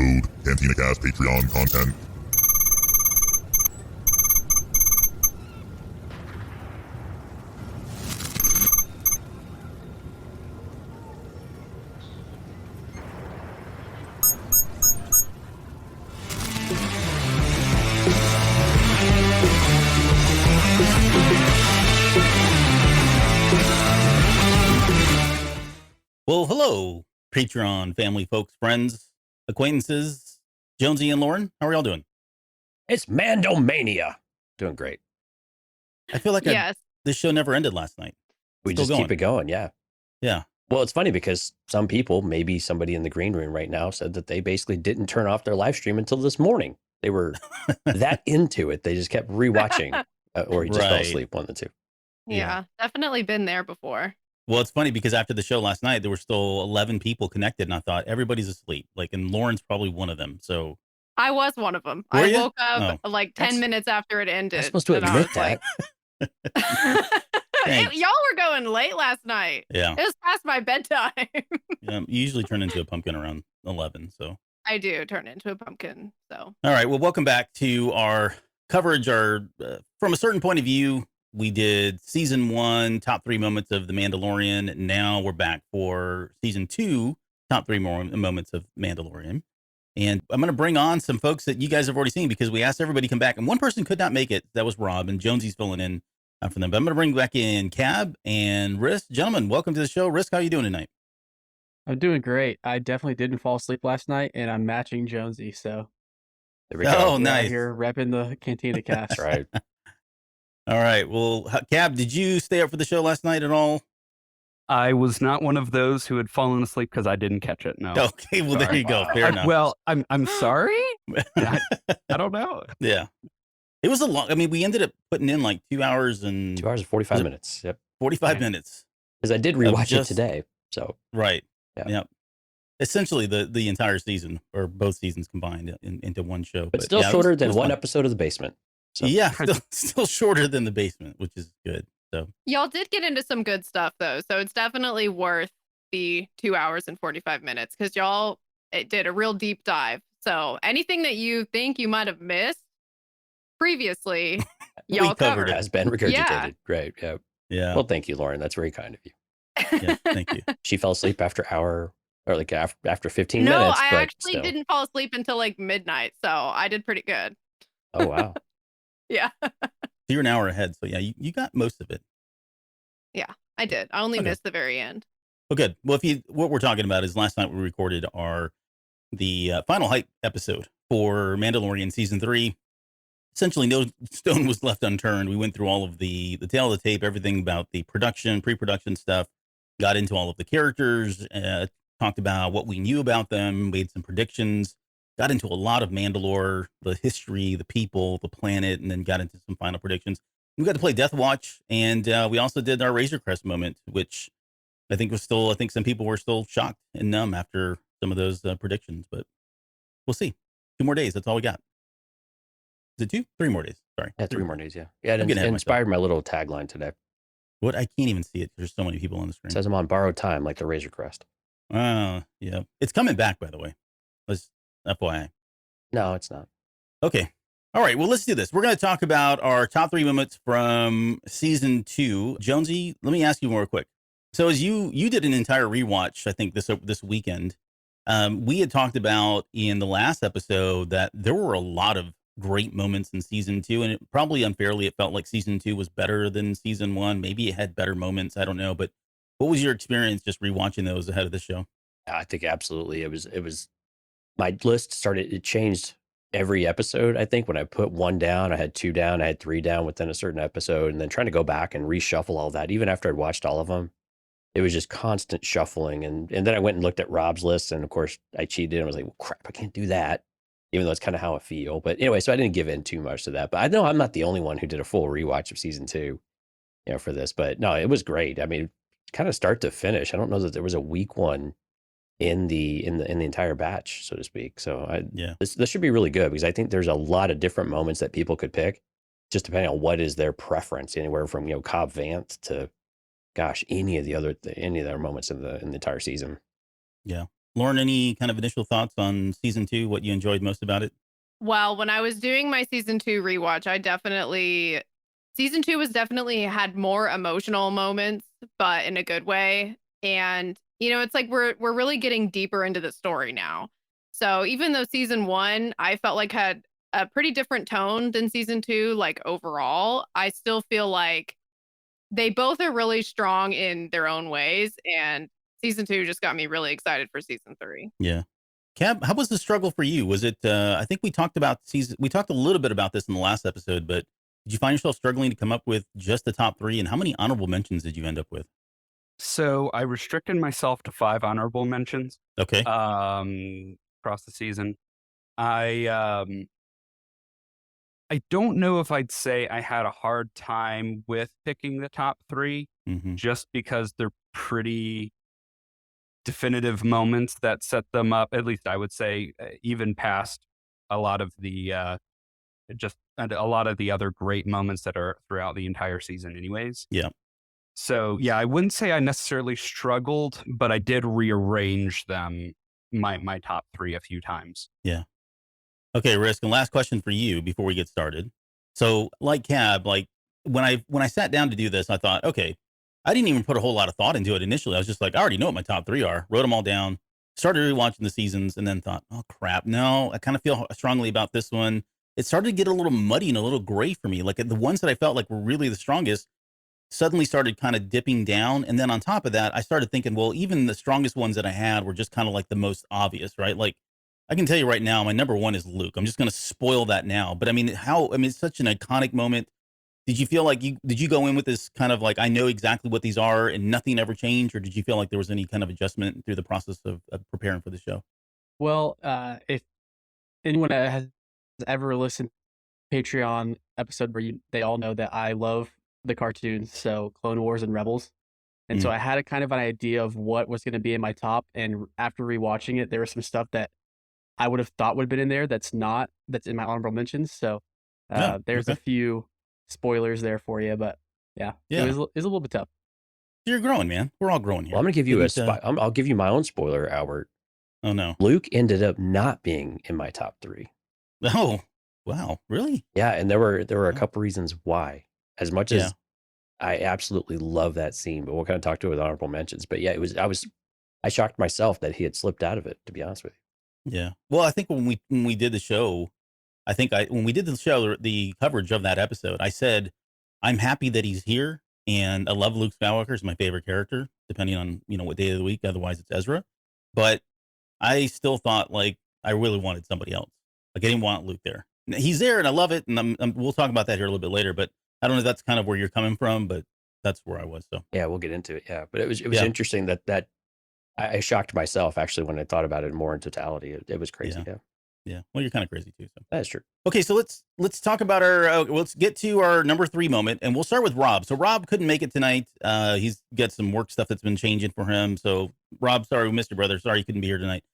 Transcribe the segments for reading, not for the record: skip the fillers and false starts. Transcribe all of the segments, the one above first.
Download Cantina Cast Patreon content. Well, hello, Patreon family, folks, friends, acquaintances, Jonesy and Lauren. How are y'all doing? It's Mandomania. Doing great. I feel like Yes. this show never ended last night. We Still just keep it going. Yeah. Yeah. Well, it's funny because some people, maybe somebody in the green room right now, said that they basically didn't turn off their live stream until this morning. They were that into it. They just kept rewatching, or he just fell Right. asleep, one of the two. Yeah, definitely been there before. Well, it's funny because after the show last night, there were still 11 people connected, and I thought everybody's asleep. And Lauren's probably one of them. So I was one of them. Were I ya? woke up like 10 That's- minute after it ended. I'm supposed to and I admit was that. Thanks. Y'all were going late last night. yeah, It was past my bedtime. you usually turn into a pumpkin around 11. So I do turn into a pumpkin. So all right. Well, welcome back to our coverage. From a certain point of view, we did season 1, top 3 moments of The Mandalorian. Now we're back for season 2, top 3 moments of Mandalorian. And I'm going to bring on some folks that you guys have already seen because we asked everybody to come back. And one person could not make it. That was Rob, and Jonesy's filling in for them. But I'm going to bring back in Cab and Risk. Gentlemen, welcome to the show. Risk, how are you doing tonight? I'm doing great. I definitely didn't fall asleep last night, and I'm matching Jonesy. So There we go. Oh, we're out nice. here repping the Cantina Cast. That's right. All right. Well, Cab, did you stay up for the show last night at all? I was not one of those who had fallen asleep because I didn't catch it. No. Okay. Well, there Sorry. you go. Fair enough. Well, I'm sorry. I don't know. Yeah. It was a long, we ended up putting in like 2 hours and 2 hours and 45 minutes. Yep. 45 Yeah. minutes. Because I did rewatch just- it today. So Right. Yeah. Yep. Essentially the entire season, or both seasons combined into one show. but still yeah, it shorter was than one fun. episode of The Basement. So Yeah. Still shorter than The Basement, which is good. So y'all did get into some good stuff though. So it's definitely worth the 2 hours and 45 minutes because it did a real deep dive. So anything that you think you might have missed previously, y'all covered covered. it. has been regurgitated. Yeah. Great. Yeah. yeah. Well, thank you, Lauren. That's very kind of you. Yeah. Thank you. She fell asleep after after 15 No, minutes. I but actually still. didn't fall asleep until like midnight. So I did pretty good. Oh, wow. Yeah, So you're an hour ahead. So yeah, you got most of it. I did. I only Okay. missed the very end. Well, good. Well, what we're talking about is last night we recorded the final hype episode for Mandalorian season 3. Essentially, no stone was left unturned. We went through all of the tail of the tape, everything about the production, pre-production stuff, got into all of the characters, talked about what we knew about them, made some predictions, got into a lot of Mandalore, the history, the people, the planet, and then got into some final predictions. We got to play Death Watch, and we also did our Razor Crest moment, which I think some people were still shocked and numb after some of those predictions, but we'll see. 2 more days. That's all we got. Is it 2? 3 more days. Sorry. Yeah, 3 more days. Yeah. Yeah. I'm It getting ahead of inspired my little tagline today. What? I can't even see it. There's so many people on the screen. It says I'm on borrowed time, like the Razor Crest. Oh, yeah. It's coming back, by the way. Let's FYI. No, it's not. Okay. All right. Well, let's do this. We're going to talk about our top 3 moments from season 2. Jonesy, let me ask you more quick. So as you did an entire rewatch, I think this weekend, we had talked about in the last episode that there were a lot of great moments in season 2, and probably unfairly, it felt like season 2 was better than season 1. Maybe it had better moments. I don't know. But what was your experience just rewatching those ahead of the show? I think absolutely. It was my list it changed every episode. I think when I put 1 down, I had 2 down, I had 3 down within a certain episode, and then trying to go back and reshuffle all that, even after I'd watched all of them, it was just constant shuffling. And then I went and looked at Rob's list, and of course I cheated and was like, well, crap, I can't do that, even though it's kind of how I feel. But anyway, so I didn't give in too much to that. But I know I'm not the only one who did a full rewatch of season 2, for this. But no, it was great. I mean, kind of start to finish. I don't know that there was a weak one in the entire batch, so to speak. So this should be really good because I think there's a lot of different moments that people could pick, just depending on what is their preference. Anywhere from Cobb Vanth to, gosh, any of the other moments in the entire season. Yeah, Lauren, any kind of initial thoughts on season 2? What you enjoyed most about it? Well, when I was doing my season 2 rewatch, season 2 was definitely had more emotional moments, but in a good way. And it's like we're really getting deeper into the story now. So even though season 1 I felt like had a pretty different tone than season 2, like overall, I still feel like they both are really strong in their own ways. And season 2 just got me really excited for season 3. Yeah. Cab, how was the struggle for you? Was it, I think we talked a little bit about this in the last episode, but did you find yourself struggling to come up with just the top 3? And how many honorable mentions did you end up with? So I restricted myself to 5 honorable mentions Okay. across the season. I don't know if I'd say I had a hard time with picking the top 3, just because they're pretty definitive moments that set them up. At least I would say, even past a lot of the other great moments that are throughout the entire season, anyways. Yeah. So yeah, I wouldn't say I necessarily struggled, but I did rearrange them, my top 3 a few times. Yeah. Okay, Risk, and last question for you before we get started. So, like Cab, like when I sat down to do this, I thought, okay, I didn't even put a whole lot of thought into it initially. I was just like, I already know what my top 3 are. Wrote them all down. Started rewatching the seasons, and then thought, oh crap, no, I kind of feel strongly about this one. It started to get a little muddy and a little gray for me. Like the ones that I felt like were really the strongest suddenly started kind of dipping down. And then on top of that, I started thinking, well, even the strongest ones that I had were just kind of like the most obvious, right? Like I can tell you right now, my number 1 is Luke. I'm just going to spoil that now. But I mean, it's such an iconic moment. Did you feel like did you go in with this kind of like, I know exactly what these are and nothing ever changed? Or did you feel like there was any kind of adjustment through the process of preparing for the show? Well, if anyone has ever listened to Patreon episode where they all know that I love the cartoons, so Clone Wars and Rebels. And so I had a kind of an idea of what was going to be in my top. And after rewatching it, there was some stuff that I would have thought would have been in there that's in my honorable mentions. So there's a few spoilers there for you, but yeah. It was a little bit tough. You're growing, man. We're all growing here. Well, I'm going to give you I'll give you my own spoiler, Albert. Oh no. Luke ended up not being in my top 3. Oh, wow. Really? Yeah. And there were a couple reasons why. As much as I absolutely love that scene, but we'll kind of talk to it with honorable mentions. But yeah, I shocked myself that he had slipped out of it, to be honest with you. Yeah. Well, I think when we did the show, when we did the show, the coverage of that episode, I said, I'm happy that he's here. And I love Luke Skywalker. Is my favorite character, depending on, what day of the week. Otherwise it's Ezra. But I still thought like I really wanted somebody else. Like I didn't want Luke there. He's there and I love it. And we'll talk about that here a little bit later, but I don't know if that's kind of where you're coming from, but that's where I was. So yeah, we'll get into it. Yeah. But it was interesting that I shocked myself actually when I thought about it more in totality. It was crazy. Yeah. Well, you're kind of crazy too. So that's true. Okay. So let's talk about let's get to our number 3 moment, and we'll start with Rob. So Rob couldn't make it tonight. He's got some work stuff that's been changing for him. So Rob, sorry, we missed your brother. Sorry you couldn't be here tonight.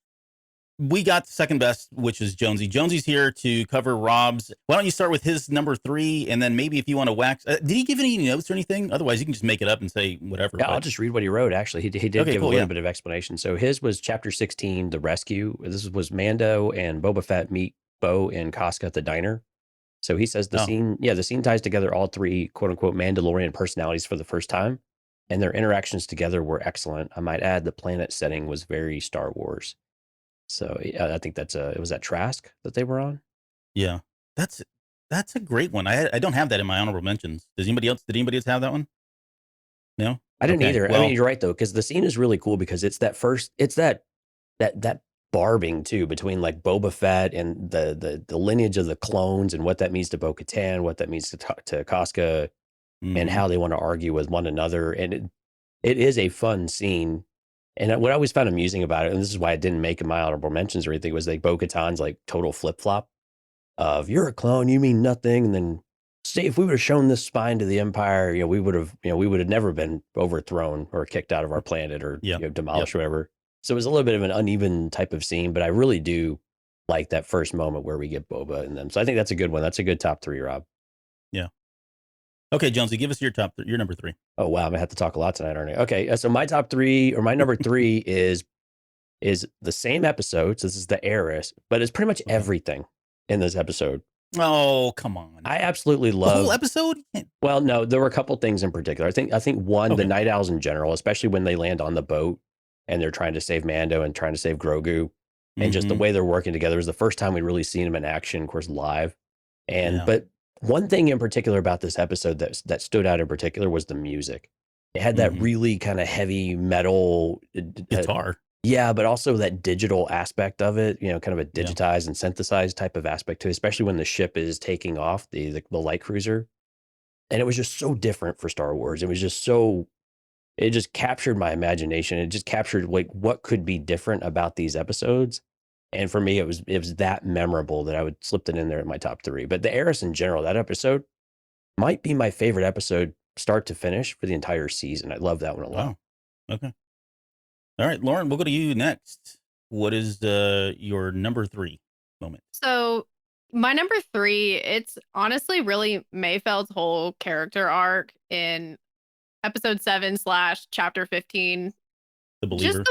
We got second best, which is Jonesy. Jonesy's here to cover Rob's. Why don't you start with his number 3, and then maybe if you want to wax. Did he give any notes or anything? Otherwise, you can just make it up and say whatever. Yeah, I'll just read what he wrote. Actually, he did give a little bit of explanation. So his was chapter 16, the rescue. This was Mando and Boba Fett meet Bo and Casca at the diner. So he says the scene ties together all 3 quote unquote Mandalorian personalities for the first time, and their interactions together were excellent. I might add the planet setting was very Star Wars. So I think it was that Trask that they were on. Yeah, that's a great one. I don't have that in my honorable mentions. Did anybody else have that one? No, I didn't either. Well, I mean, you're right though, because the scene is really cool because it's that barbing too between like Boba Fett and the lineage of the clones and what that means to Bo-Katan, what that means to Casca, and how they want to argue with one another. And it is a fun scene. And what I always found amusing about it, and this is why I didn't make my honorable mentions or anything, was like Bo-Katan's like total flip flop of "you're a clone, you mean nothing," and then say if we would have shown this spine to the Empire, we would have never been overthrown or kicked out of our planet or demolished or whatever. So it was a little bit of an uneven type of scene, but I really do like that first moment where we get Boba and them. So I think that's a good one. That's a good top 3, Rob. Yeah. Okay, Jonesy, give us your your number 3. Oh wow, I'm gonna have to talk a lot tonight, aren't I? Okay, so my top 3 or my number 3 is is the same episode. So this is the heiress, but it's pretty much everything in this episode. Oh, come on. I absolutely The love whole episode? Well, no, there were a couple things in particular. I think one, the Night Owls in general, especially when they land on the boat and they're trying to save Mando and trying to save Grogu, and just the way they're working together is the first time we really seen them in action, of course, live. And but one thing in particular about this episode that stood out in particular was the music. It had that really kind of heavy metal guitar. Yeah, but also that digital aspect of it, you know, kind of a digitized and synthesized type of aspect to it, especially when the ship is taking off, the light cruiser. And it was just so different for Star Wars. It was just so, it just captured my imagination. It just captured like what could be different about these episodes. And for me, it was that memorable that I would slip it in there in my top 3. But the heiress in general, that episode might be my favorite episode start to finish for the entire season. I love that one a lot. Wow. Okay. All right, Lauren, we'll go to you next. What is your number 3 moment? So my number 3, it's honestly really Mayfeld's whole character arc in episode 7 / chapter 15. The Believer.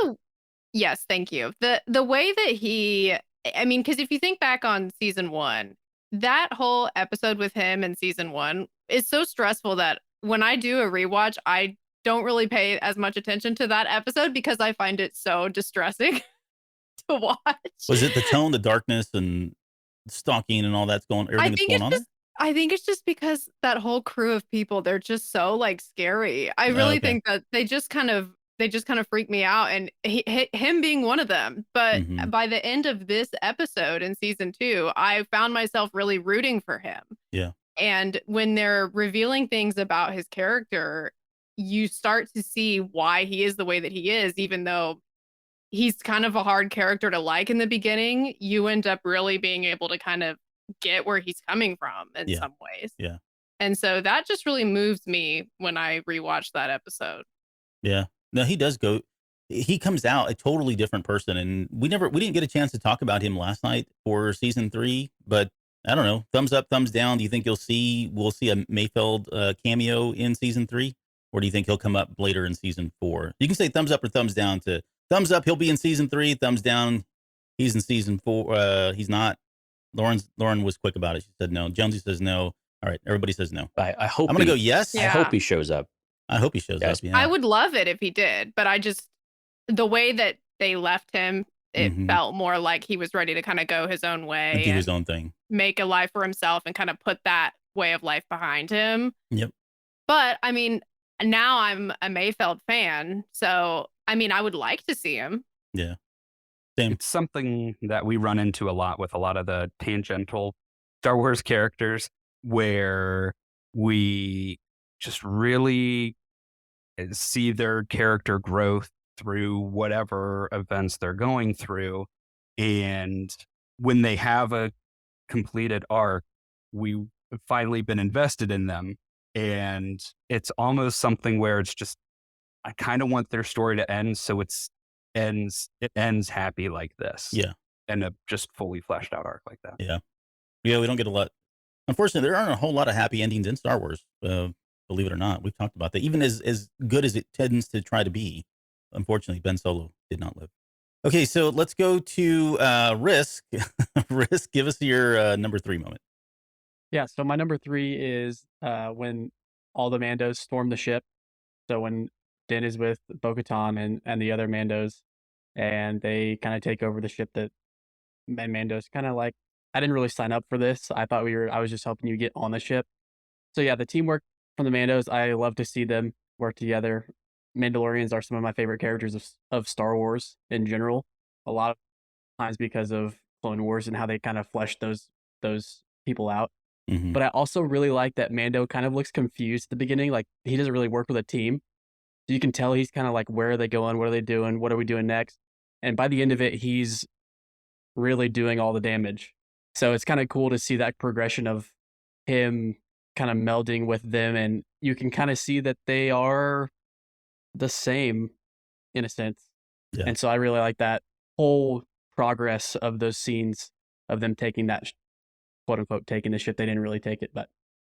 Yes, thank you. The way that I mean, because if you think back on season 1, that whole episode with him in season 1 is so stressful that when I do a rewatch, I don't really pay as much attention to that episode because I find it so distressing to watch. Was it the tone, the darkness, and stalking and all that's everything that's going on there? I think it's just because that whole crew of people, they're just so like scary. I really think that they just kind of freak me out, and him being one of them. But by the end of this episode in season 2, I found myself really rooting for him. Yeah. And when they're revealing things about his character, you start to see why he is the way that he is, even though he's kind of a hard character to like in the beginning. You end up really being able to kind of get where he's coming from in some ways. Yeah. And so that just really moves me when I rewatch that episode. Yeah. No, he comes out a totally different person, and we didn't get a chance to talk about him last night for season 3, but I don't know, thumbs up, thumbs down. Do you think we'll see a Mayfeld cameo in season 3? Or do you think he'll come up later in season 4? You can say thumbs up or thumbs down. To thumbs up, he'll be in season 3. Thumbs down, he's in season 4. He's not. Lauren was quick about it. She said no. Jonesy says no. All right, everybody says no. I hope I'm going to go yes. Yeah. I hope he shows up. I hope he shows up. Yeah. I would love it if he did, but the way that they left him, it felt more like he was ready to kind of go his own way and do his own thing, make a life for himself, and kind of put that way of life behind him. Yep. But I mean, now I'm a Mayfeld fan, so I mean, I would like to see him. Yeah. Same. It's something that we run into a lot with a lot of the tangential Star Wars characters, where we just really see their character growth through whatever events they're going through. And when they have a completed arc, we've finally been invested in them. And it's almost something where it's just, I kind of want their story to end, so it ends happy like this. Yeah. And a just fully fleshed out arc like that. Yeah. Yeah, we don't get a lot. Unfortunately, there aren't a whole lot of happy endings in Star Wars. Believe it or not, we've talked about that. Even as good as it tends to try to be, unfortunately, Ben Solo did not live. Okay, so let's go to Risk. Risk, give us your number 3 moment. Yeah, so my number 3 is when all the Mandos storm the ship. So when Din is with Bo-Katan and the other Mandos, and they kind of take over the ship and Mando's kind of like, I didn't really sign up for this. I was just helping you get on the ship. So yeah, the teamwork from the Mandos, I love to see them work together. Mandalorians are some of my favorite characters of Star Wars in general. A lot of times because of Clone Wars and how they kind of fleshed those people out. But I also really like that Mando kind of looks confused at the beginning. Like, he doesn't really work with a team. So you can tell he's kind of like, where are they going? What are they doing? What are we doing next? And by the end of it, he's really doing all the damage. So it's kind of cool to see that progression of him kind of melding with them. And you can kind of see that they are the same in a sense. Yeah. And so I really like that whole progress of those scenes of them taking that, quote unquote, taking the ship. They didn't really take it, but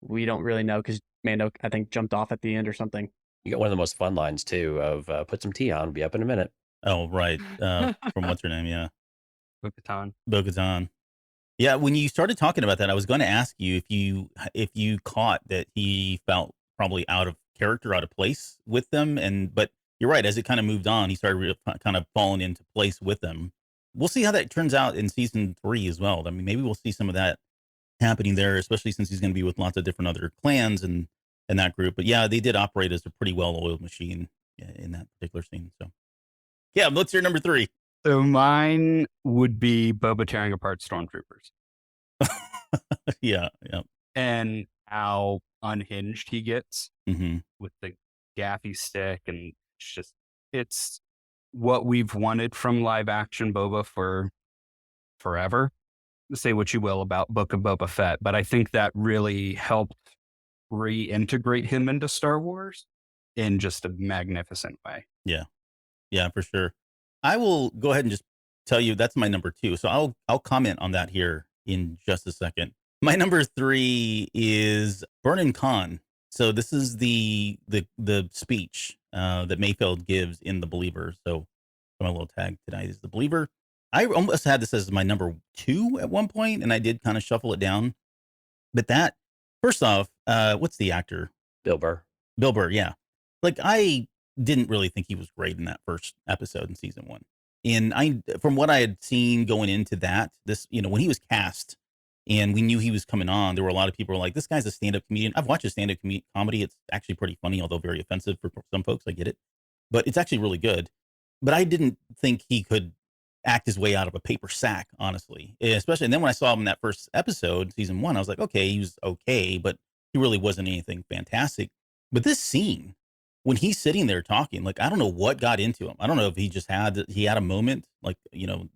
we don't really know because Mando, I think, jumped off at the end or something. You got one of the most fun lines too of put some tea on, be up in a minute. Oh, right. From what's her name? Yeah, Bo-Katan. Bo-Katan. Yeah, when you started talking about that, I was going to ask you if you caught that he felt probably out of character, out of place with them, but you're right. As it kind of moved on, he started kind of falling into place with them. We'll see how that turns out in season 3 as well. I mean, maybe we'll see some of that happening there, especially since he's going to be with lots of different other clans and that group. But yeah, they did operate as a pretty well-oiled machine in that particular scene. So yeah, what's your number 3? So mine would be Boba tearing apart stormtroopers Yeah. and how unhinged he gets Mm-hmm. with the gaffy stick, and it's what we've wanted from live action Boba for forever. Say what you will about Book of Boba Fett, but I think that really helped reintegrate him into Star Wars in just a magnificent way. Yeah, for sure. I will go ahead and just tell you that's my number 2. So I'll comment on that here in just a second. My number 3 is Vernon Khan. So this is the speech that Mayfeld gives in The Believer. So my little tag tonight is The Believer. I almost had this as my number 2 at one point, and I did kind of shuffle it down. But that, first off, what's the actor? Bill Burr. Bill Burr, yeah. Like, I didn't really think he was great in that first episode in season 1. And from what I had seen going into that, when he was cast and we knew he was coming on, there were a lot of people who were like, this guy's a stand-up comedian. I've watched a stand-up comedy. It's actually pretty funny, although very offensive for some folks. I get it. But it's actually really good. But I didn't think he could act his way out of a paper sack, honestly. Especially, and then when I saw him in that first episode, season 1, I was like, okay, he was okay, but he really wasn't anything fantastic. But this scene, when he's sitting there talking, like, I don't know what got into him. I don't know if he had a moment, like,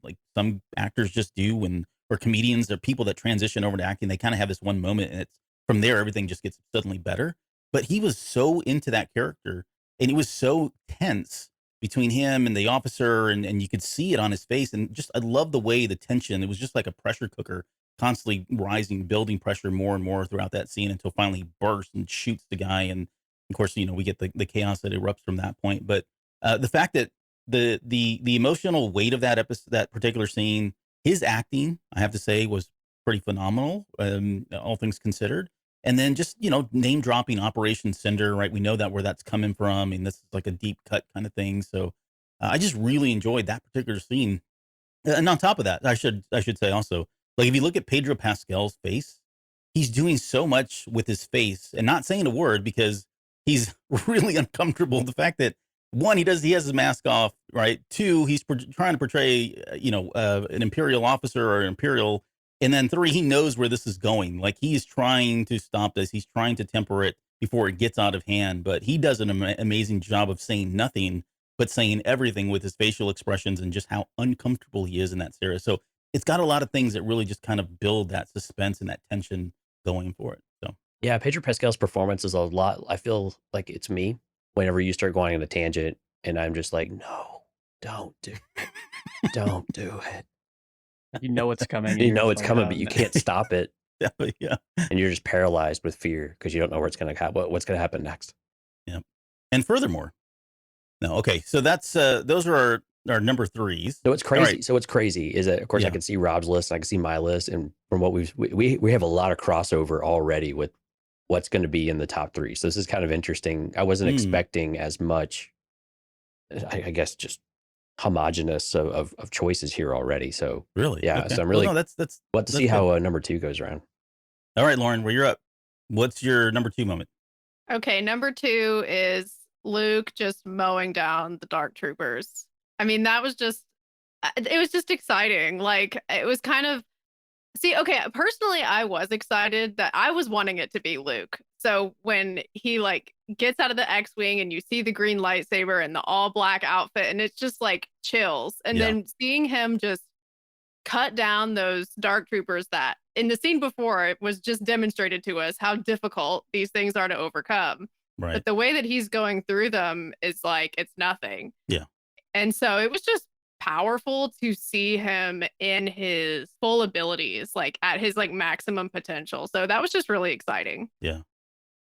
like some actors just do or comedians or people that transition over to acting, they kind of have this one moment, and it's from there, everything just gets suddenly better. But he was so into that character, and it was so tense between him and the officer, and you could see it on his face. And just, I love the way the tension, it was just like a pressure cooker, constantly rising, building pressure more and more throughout that scene until finally bursts and shoots the guy. And of course, we get the chaos that erupts from that point. But the fact that the emotional weight of that episode, that particular scene, his acting, I have to say, was pretty phenomenal, all things considered. And then just, name dropping Operation Cinder, right? We know that where that's coming from. And this is like a deep cut kind of thing. So I just really enjoyed that particular scene. And on top of that, I should say also, like, if you look at Pedro Pascal's face, he's doing so much with his face and not saying a word because he's really uncomfortable. The fact that, one, he has his mask off, right? 2, he's trying to portray, an Imperial officer or Imperial. And then 3, he knows where this is going. Like, he's trying to stop this. He's trying to temper it before it gets out of hand. But he does an amazing job of saying nothing, but saying everything with his facial expressions and just how uncomfortable he is in that series. So it's got a lot of things that really just kind of build that suspense and that tension going for it. So yeah, Pedro Pascal's performance is a lot. I feel like it's me whenever you start going on a tangent, and I'm just like, no, don't do it. Don't do it. You know it's coming. You know it's coming, but you can't stop it. Yeah. And you're just paralyzed with fear because you don't know what's going to happen next. Yeah. And furthermore, no, okay. So that's those are our number 3s. So what's crazy? Right. So what's crazy is that, of course, I can see Rob's list, and I can see my list, and from what we have a lot of crossover already with what's going to be in the top 3. So this is kind of interesting. I wasn't expecting as much, I guess, just homogenous of choices here already. So really, yeah. Okay. So I'm really that's what to see good. how number 2 goes around. All right, Lauren, well, you're up. What's your number 2 moment? Okay, number 2 is Luke just mowing down the Dark Troopers. I mean, it was just exciting. Like, it was kind of, okay, personally, I was excited that I was wanting it to be Luke. So when he like gets out of the X-Wing and you see the green lightsaber and the all black outfit, and it's just like chills. And then seeing him just cut down those Dark Troopers that in the scene before, it was just demonstrated to us how difficult these things are to overcome. Right. But the way that he's going through them is like, it's nothing. Yeah. And so it was just powerful to see him in his full abilities, like at his like maximum potential. So that was just really exciting. Yeah.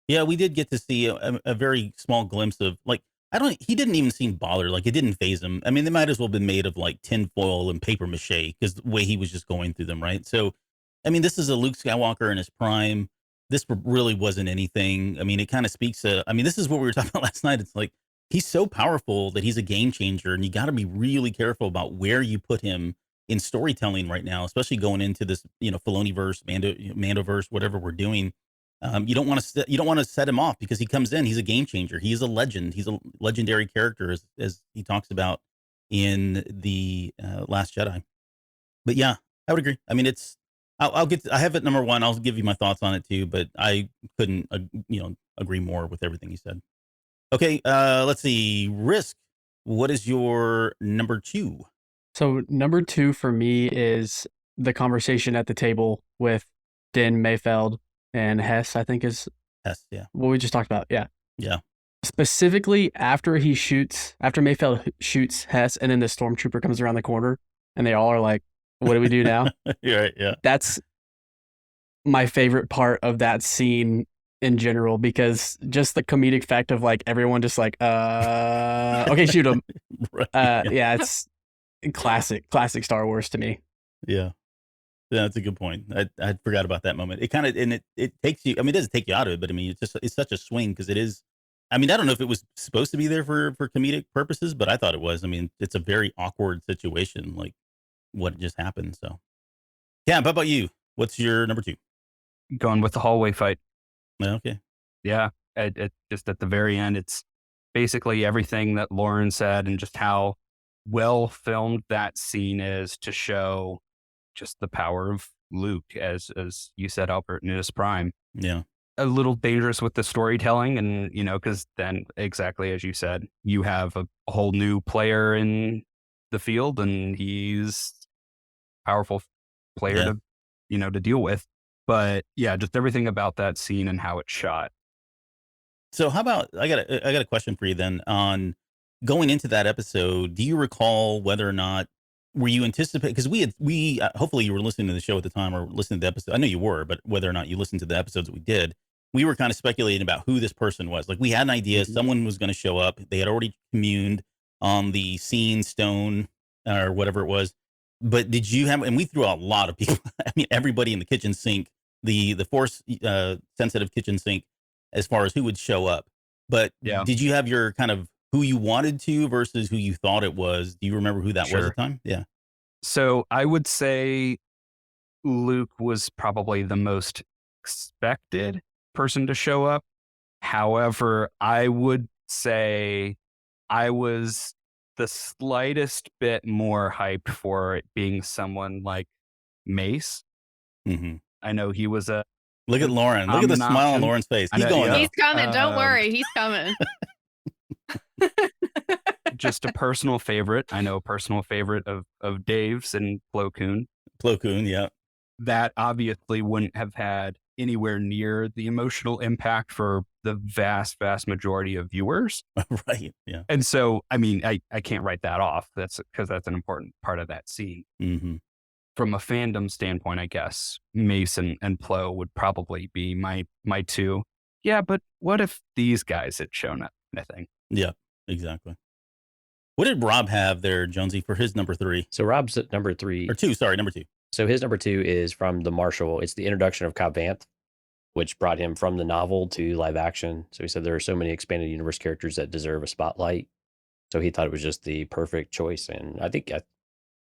Yeah, we did get to see a very small glimpse of, like, he didn't even seem bothered. Like, it didn't phase him. I mean, they might as well have been made of like tinfoil and paper mache because the way he was just going through them, right? So, I mean, this is a Luke Skywalker in his prime. This really wasn't anything. I mean, it kind of speaks to, I mean, this is what we were talking about last night. It's like, he's so powerful that he's a game changer, and you got to be really careful about where you put him in storytelling right now, especially going into this, Filoni-verse, Mandoverse, whatever we're doing. You don't want to set him off because he comes in. He's a game changer. He's a legend. He's a legendary character, as he talks about in the Last Jedi. But yeah, I would agree. I mean, I have it number one. I'll give you my thoughts on it too, but I couldn't, agree more with everything you said. Okay, let's see. Risk. What is your number two? So number two for me is the conversation at the table with Din, Mayfeld, and Hess, I think is Hess, yeah. What we just talked about. Yeah. Yeah. Specifically after Mayfeld shoots Hess, and then the stormtrooper comes around the corner and they all are like, what do we do now? Right, yeah. That's my favorite part of that scene in general, because just the comedic fact of like everyone just like, okay, shoot him. Right, yeah, it's classic Star Wars to me. Yeah. Yeah, that's a good point. I forgot about that moment. It kind of, and it takes you, I mean, it doesn't take you out of it, but I mean, it's such a swing because it is, I mean, I don't know if it was supposed to be there for comedic purposes, but I thought it was. I mean, it's a very awkward situation, like what just happened. So, yeah, how about you? What's your number two? Going with the hallway fight. Okay. Yeah, it just at the very end, it's basically everything that Lauren said, and just how well filmed that scene is to show just the power of Luke, as you said, Albert, in his prime. Yeah. A little dangerous with the storytelling, and because then, exactly as you said, you have a whole new player in the field, and he's a powerful player to deal with. But yeah, just everything about that scene and how it's shot. So how about, I got a question for you then on going into that episode. Do you recall whether or not, were you anticipating, because we hopefully you were listening to the show at the time or listening to the episode. I know you were, but whether or not you listened to the episodes that we did, we were kind of speculating about who this person was. Like, we had an idea, someone was going to show up. They had already communed on the scene stone or whatever it was. But did you have, and we threw out a lot of people. I mean, everybody in the kitchen sink, the force sensitive kitchen sink, as far as who would show up. But did you have your kind of who you wanted to versus who you thought it was? Do you remember who that was at the time? Yeah. So I would say Luke was probably the most expected person to show up. However, I would say I was the slightest bit more hyped for it being someone like Mace. Mm-hmm. I know he was a... Look at Lauren. Look at the smile on Lauren's face. He's going. He's coming. Don't worry. He's coming. Just a personal favorite. I know a personal favorite of Dave's and Plo Koon. Plo Koon, yeah. That obviously wouldn't have had anywhere near the emotional impact for the vast majority of viewers. Right, yeah. And so, I mean, I can't write that off. That's because that's an important part of that scene. Mm-hmm. From a fandom standpoint, I guess Mason and Plo would probably be my two. Yeah, but what if these guys had shown up? I think. Yeah, exactly. What did Rob have there, Jonesy, for his number three? So Rob's at number three. Or two, sorry, number two. So his number two is from the Marshal. It's the introduction of Cobb Vanth, which brought him from the novel to live action. So he said there are so many expanded universe characters that deserve a spotlight. So he thought it was just the perfect choice. And I think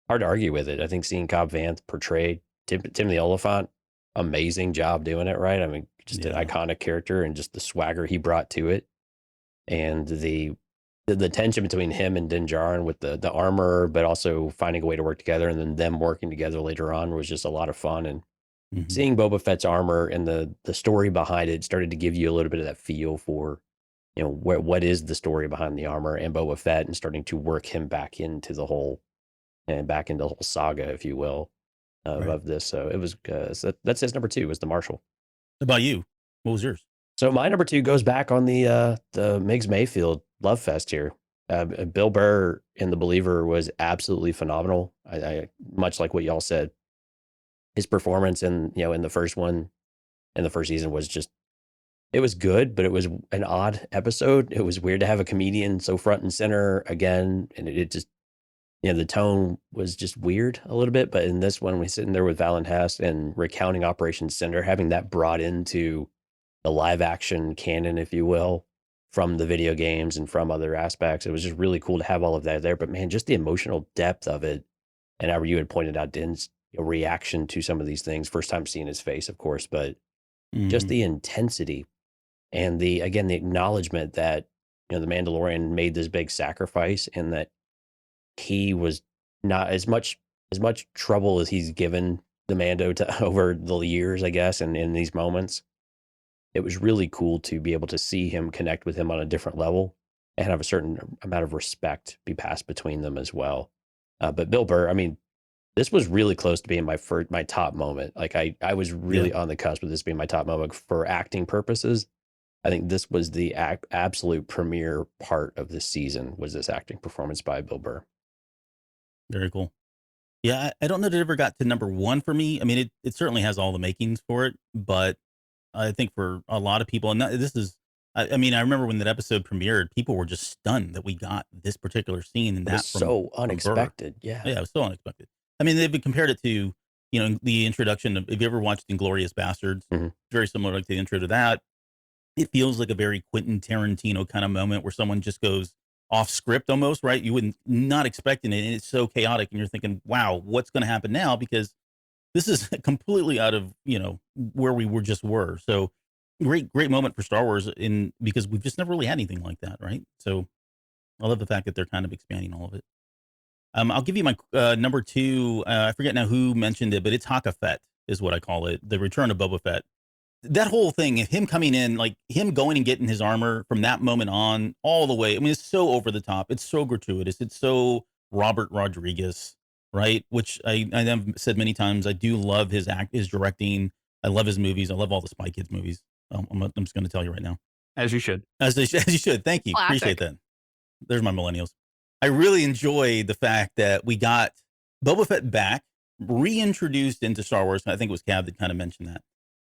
hard to argue with it. I think seeing Cobb Vanth portrayed Tim the Oliphant, amazing job doing it, right? I mean, just an iconic character and just the swagger he brought to it. And the tension between him and Din Djarin with the armor, but also finding a way to work together, and then them working together later on was just a lot of fun. And seeing Boba Fett's armor and the story behind it started to give you a little bit of that feel for, what is the story behind the armor and Boba Fett, and starting to work him back into the whole saga, if you will, of this. So it was, so that's his number two, was the Marshal. How about you? What was yours? So my number two goes back on the Migs Mayfield love fest here. Bill Burr in The Believer was absolutely phenomenal. I much like what y'all said. His performance in the first one, in the first season, was just it was good, but it was an odd episode. It was weird to have a comedian so front and center again, and it just, the tone was just weird a little bit. But in this one, we're sitting there with Valen Hess and recounting Operation Cinder, having that brought into the live action canon, if you will, from the video games and from other aspects. It was just really cool to have all of that there. But man, just the emotional depth of it. And Albert, you had pointed out Din's reaction to some of these things, first time seeing his face, of course, but just the intensity and the acknowledgement that, the Mandalorian made this big sacrifice and that he was not as much trouble as he's given the Mando to over the years, I guess, and in these moments. It was really cool to be able to see him connect with him on a different level and have a certain amount of respect be passed between them as well. But Bill Burr, I mean, this was really close to being my top moment. Like I was really on the cusp of this being my top moment for acting purposes. I think this was the absolute premiere part of this season, was this acting performance by Bill Burr. Very cool. Yeah, I don't know that it ever got to number one for me. I mean, it certainly has all the makings for it, but I think for a lot of people, and this is, I mean, I remember when that episode premiered, people were just stunned that we got this particular scene, and It was so unexpected. Yeah, it was so unexpected. I mean, they've compared it to, the introduction of, have you ever watched Inglourious Bastards? Very similar to the intro to that. It feels like a very Quentin Tarantino kind of moment where someone just goes off script almost, right? You wouldn't, not expecting it, and it's so chaotic, and you're thinking, wow, what's going to happen now? Because this is completely out of, where we were. So great moment for Star Wars because we've just never really had anything like that, right? So I love the fact that they're kind of expanding all of it. I'll give you my number two. I forget now who mentioned it, but it's Hakka Fett is what I call it. The Return of Boba Fett. That whole thing, him coming in, like him going and getting his armor from that moment on all the way. I mean, it's so over the top. It's so gratuitous. It's so Robert Rodriguez, right? Which I have said many times. I do love his directing. I love his movies. I love all the Spy Kids movies. I'm just going to tell you right now. As you should. As you should. Thank you. Classic. Appreciate that. There's my millennials. I really enjoy the fact that we got Boba Fett back, reintroduced into Star Wars. I think it was Cav that kind of mentioned that.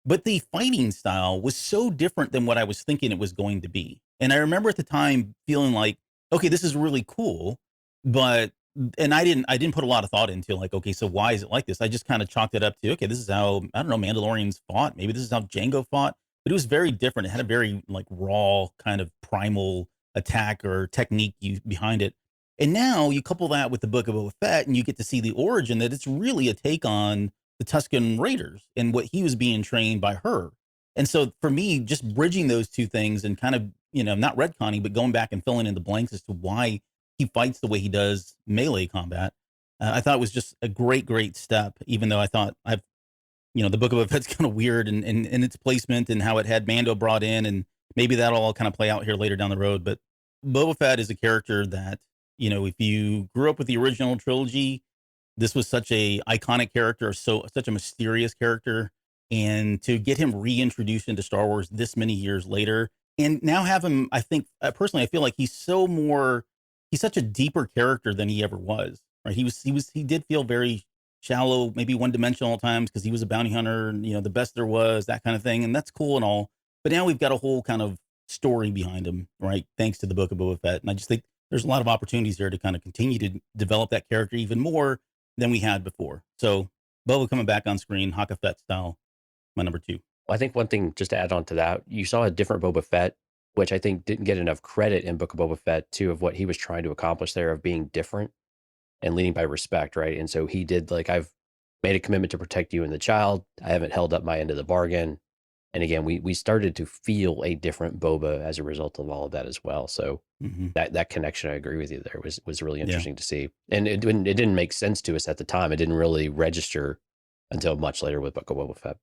But the fighting style was so different than what I was thinking it was going to be. And I remember at the time feeling like, okay, this is really cool, but I didn't put a lot of thought into like, okay, so why is it like this? I just kind of chalked it up to, okay, this is how, I don't know, Mandalorians fought. Maybe this is how Jango fought, but it was very different. It had a very like raw kind of primal attack or technique behind it. And now you couple that with the Book of Boba Fett and you get to see the origin that it's really a take on the Tusken Raiders and what he was being trained by her. And so for me, just bridging those two things and kind of, not retconning, but going back and filling in the blanks as to why he fights the way he does melee combat, I thought it was just a great step, even though I thought the Book of Boba Fett's kind of weird and its placement and how it had Mando brought in, and maybe that'll all kind of play out here later down the road. But Boba Fett is a character that, if you grew up with the original trilogy, this was such a iconic character, such a mysterious character, and to get him reintroduced into Star Wars this many years later, and now have him, I think personally, I feel like he's such a deeper character than he ever was. Right? He did feel very shallow, maybe one dimensional at times because he was a bounty hunter, the best there was, that kind of thing, and that's cool and all. But now we've got a whole kind of story behind him, right? Thanks to the Book of Boba Fett, and I just think there's a lot of opportunities there to kind of continue to develop that character even more than we had before. So Boba coming back on screen, Hakka Fett style, my number two. Well, I think one thing just to add on to that, you saw a different Boba Fett, which I think didn't get enough credit in Book of Boba Fett too, of what he was trying to accomplish there, of being different and leading by respect, right? And so he did, like, I've made a commitment to protect you and the child. I haven't held up my end of the bargain. And again, we started to feel a different Boba as a result of all of that as well. So that connection, I agree with you there, was really interesting to see. And it didn't make sense to us at the time. It didn't really register until much later with Book of Boba Fett.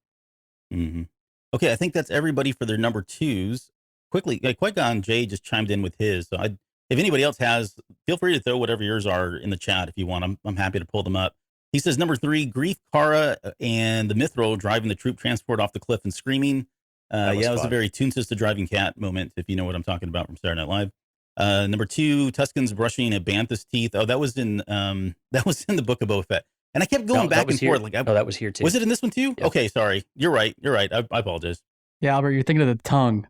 Okay, I think that's everybody for their number twos. Quickly, Qui-Gon Jay just chimed in with his. So if anybody else has, feel free to throw whatever yours are in the chat if you want. I'm happy to pull them up. He says, number 3, Grief Kara and the Mithril driving the troop transport off the cliff and screaming. It was a very Toon Sister driving cat moment, if you know what I'm talking about from Saturday Night Live. Number 2, Tusken's brushing a Bantha's teeth. Oh, that was in the Book of Boba Fett. And I kept going back and forth. That was here too. Was it in this one too? Yep. Okay, sorry. You're right. I apologize. Yeah, Albert, you're thinking of the tongue.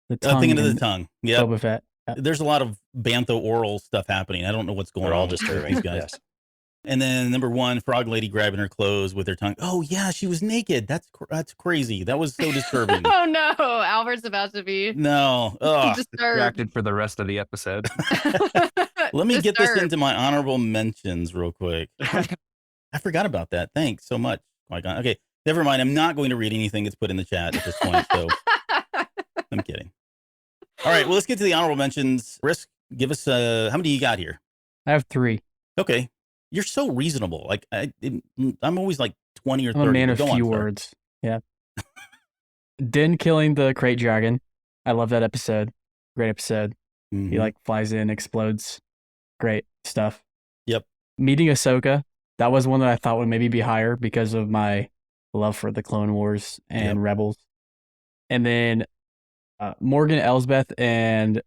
The tongue. Thinking of the in tongue. Yeah. Boba Fett. Yeah. There's a lot of bantho oral stuff happening. I don't know what's going They're on all with disturbing. these guys. Yes. And then number 1, Frog Lady grabbing her clothes with her tongue. Oh yeah, she was naked. That's crazy. That was so disturbing. Oh no, Albert's about to be No. Ugh. disturbed. Distracted for the rest of the episode. Let me get this Disturbed. into my honorable mentions real quick. I forgot about that. Thanks so much. Qui-Gon. Okay, never mind. I'm not going to read anything that's put in the chat at this point. So I'm kidding. All right, well, let's get to the honorable mentions. Risk, give us how many you got here? I have 3. Okay, you're so reasonable. Like I'm always like 20 or 30. I'm a man of Go on, few sir. words. Yeah. Din killing the crate dragon. I love that episode. Great episode. Mhm. He like flies in, explodes. Great stuff. Yep. Meeting Ahsoka. That was one that I thought would maybe be higher because of my love for the Clone Wars and Rebels. And then Morgan Elsbeth and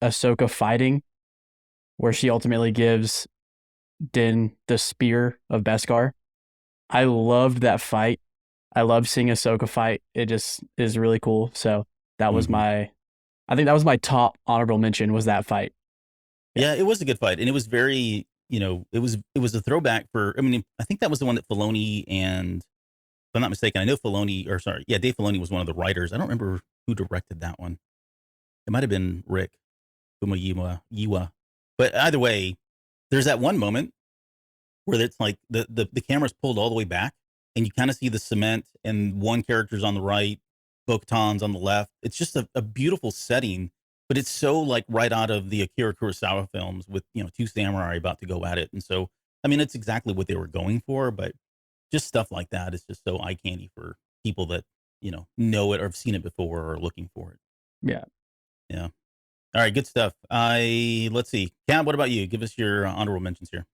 Ahsoka fighting, where she ultimately gives Din the spear of Beskar. I loved that fight. I love seeing Ahsoka fight. It just is really cool. So that was I think that was my top honorable mention, was that fight. Yeah, it was a good fight, and it was very, it was a throwback for. I mean, I think that was the one that Filoni and, if I'm not mistaken, I know Dave Filoni was one of the writers. I don't remember who directed that one. It might have been Rick Famuyiwa. But either way, there's that one moment where it's like the camera's pulled all the way back, and you kind of see the cement, and one character's on the right, Bo-Katan's on the left. It's just a beautiful setting, but it's so like right out of the Akira Kurosawa films with, 2 samurai about to go at it. And so, I mean, it's exactly what they were going for, but just stuff like that is just so eye candy for people that, know it or have seen it before or are looking for it. Yeah. Yeah. All right. Good stuff. Let's see. Cam, what about you? Give us your honorable mentions here.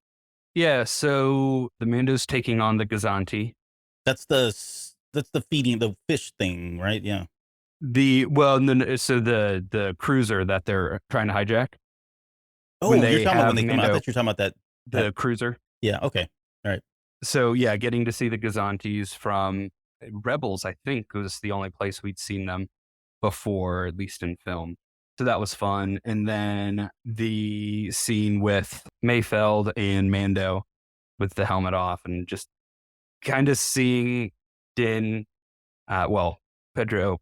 Yeah, so the Mando's taking on the Gazanti. That's the feeding, the fish thing, right? Yeah. So the cruiser that they're trying to hijack. Oh, you're talking about when they come out. I thought you were talking about the cruiser. Yeah. Okay. All right. So yeah, getting to see the Gazantis from Rebels, I think, was the only place we'd seen them before, at least in film. So that was fun. And then the scene with Mayfeld and Mando with the helmet off, and just kind of seeing Din, Pedro,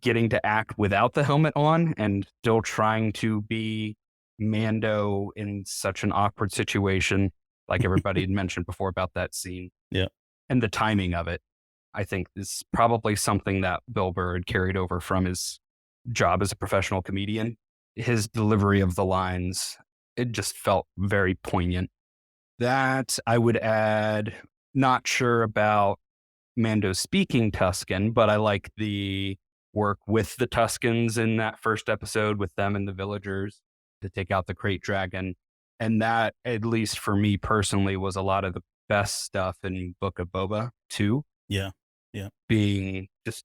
getting to act without the helmet on and still trying to be Mando in such an awkward situation, like everybody had mentioned before about that scene. Yeah. And the timing of it, I think, is probably something that Bill Burr had carried over from his job as a professional comedian. His delivery of the lines, it just felt very poignant. That I would add, not sure about Mando speaking Tusken, but I like the work with the Tuskens in that first episode with them and the villagers to take out the crate dragon. And that, at least for me personally, was a lot of the best stuff in Book of Boba too. Yeah. Yeah. Being just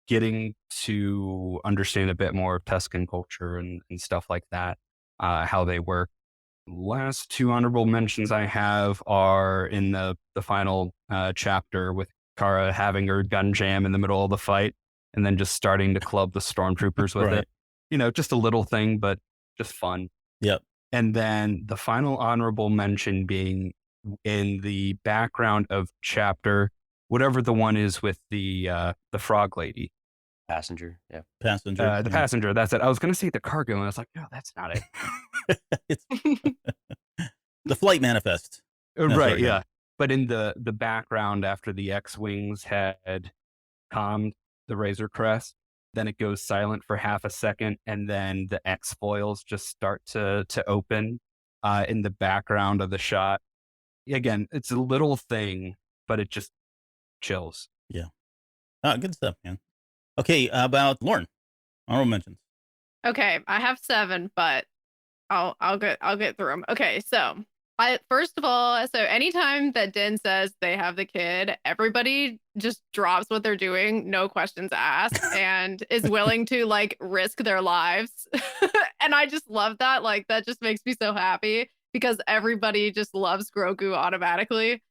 getting to understand a bit more of Tusken culture and stuff like that, how they work. Last 2 honorable mentions I have are in the final chapter with Kara having her gun jam in the middle of the fight and then just starting to club the stormtroopers with it. Just a little thing, but just fun. Yep. And then the final honorable mention being in the background of chapter, whatever the one is with the frog lady. Passenger. Yeah. Passenger. The passenger. That's it. I was going to say the cargo, and I was like, no, that's not it. It's the flight manifest. Right. Yeah. But in the background, after the X-Wings had calmed the Razor Crest, then it goes silent for half a second, and then the X-foils just start to open in the background of the shot. Again, it's a little thing, but it just chills. Yeah. Good stuff, man. Okay, about Lauren. Honorable mentions. Okay, I have 7, but I'll get through them. Okay, so first of all, anytime that Din says they have the kid, everybody just drops what they're doing, no questions asked, and is willing to like risk their lives. And I just love that. Like, that just makes me so happy because everybody just loves Grogu automatically.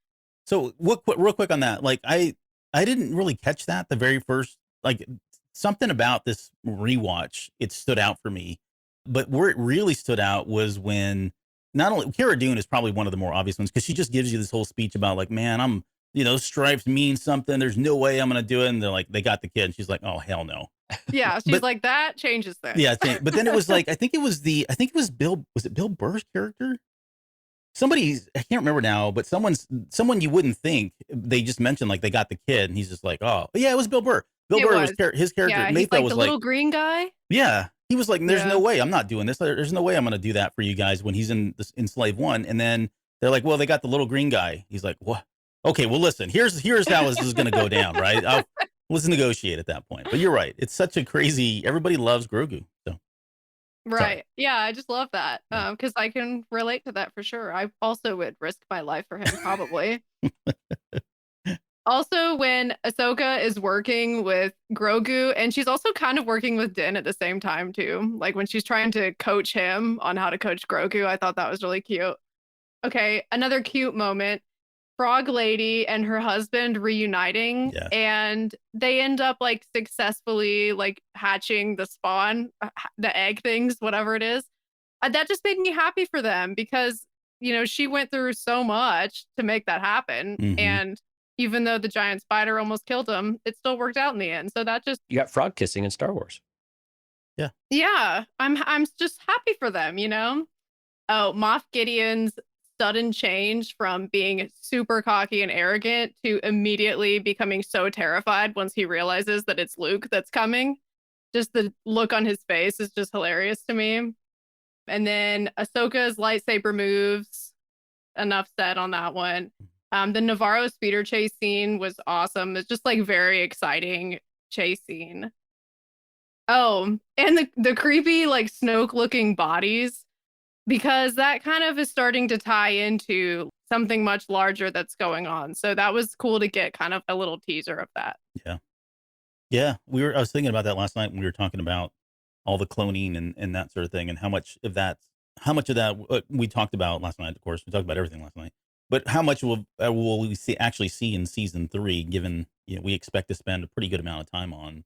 So real quick on that, like I didn't really catch that the very first, like something about this rewatch, it stood out for me. But where it really stood out was when not only Cara Dune is probably one of the more obvious ones because she just gives you this whole speech about like, man, I'm, those stripes mean something. There's no way I'm going to do it. And they're like, they got the kid. And she's like, oh, hell no. Yeah, she's But- like, that changes things. Yeah, but then it was like, I think it was Bill, was it Bill Burr's character? Somebody, I can't remember now, but someone you wouldn't think, they just mentioned like they got the kid and he's just like, oh, yeah, it was Bill Burr. Bill It Burr was. his character. Yeah, he's Mayfeld like was the like, little green guy. yeah, he was like, there's Yeah. no way I'm not doing this. There's no way I'm going to do that for you guys when he's in Slave One. And then they're like, well, they got the little green guy. He's like, what? Okay, well, listen, here's how this is going to go down, right? Let's negotiate at that point. But you're right. It's such a crazy, everybody loves Grogu. So Right. Yeah, I just love that because I can relate to that for sure. I also would risk my life for him, probably. Also, when Ahsoka is working with Grogu, and she's also kind of working with Din at the same time, too. Like when she's trying to coach him on how to coach Grogu, I thought that was really cute. Okay, another cute moment. Frog Lady and her husband reuniting, Yes. and they end up like successfully like hatching the spawn, the egg things, whatever it is. That just made me happy for them because, she went through so much to make that happen. Mhm. And even though the giant spider almost killed him, it still worked out in the end. So that just, You got frog kissing in Star Wars. yeah, I'm just happy for them, Oh, Moff Gideon's sudden change from being super cocky and arrogant to immediately becoming so terrified once he realizes that it's Luke that's coming. Just the look on his face is just hilarious to me. And then Ahsoka's lightsaber moves. Enough said on that one. The Navarro speeder chase scene was awesome. It's just like very exciting chase scene. Oh, and the creepy like Snoke looking bodies, because that kind of is starting to tie into something much larger that's going on. So that was cool to get kind of a little teaser of that. yeah, I was thinking about that last night when we were talking about all the cloning and that sort of thing, and how much of that we talked about last night. Of course, we talked about everything last night, but how much will we actually see in season 3? Given we expect to spend a pretty good amount of time on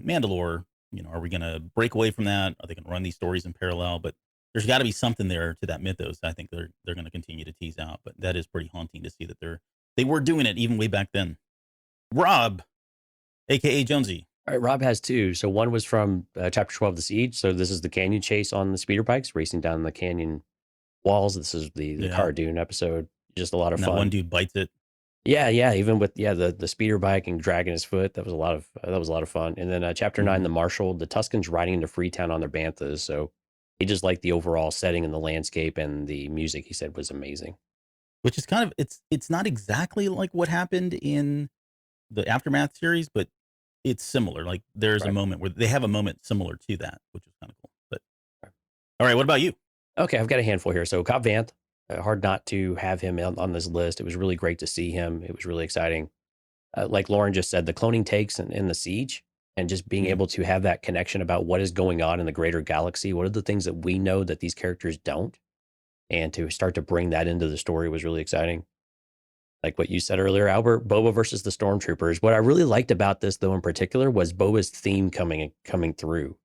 Mandalore. Are we going to break away from that? Are they going to run these stories in parallel? But there's got to be something there to that mythos. I think they're going to continue to tease out, but that is pretty haunting to see that they were doing it even way back then. Rob, aka Jonesy. All right, Rob has two. So one was from chapter 12, The Siege. So this is the canyon chase on the speeder bikes racing down the canyon walls. This is the Cara Dune episode. Just a lot of And fun. that one dude bites it. Yeah. Even with the speeder bike and dragging his foot, that was a lot of fun. And then chapter 9, the Marshal, the Tuscans riding into Freetown on their banthas. So he just liked the overall setting and the landscape, and the music, he said, was amazing. Which is kind of it's not exactly like what happened in the Aftermath series, but it's similar. Like there's a moment where they have a moment similar to that, which is kind of cool. But all right, what about you? Okay, I've got a handful here. So Cobb Vanth, hard not to have him on this list. It was really great to see him. It was really exciting. Like Lauren just said, the cloning takes in the Siege, and just being able to have that connection about what is going on in the greater galaxy. What are the things that we know that these characters don't? And to start to bring that into the story was really exciting. Like what you said earlier, Albert, Boba versus the Stormtroopers. What I really liked about this, though, in particular, was Boba's theme coming through,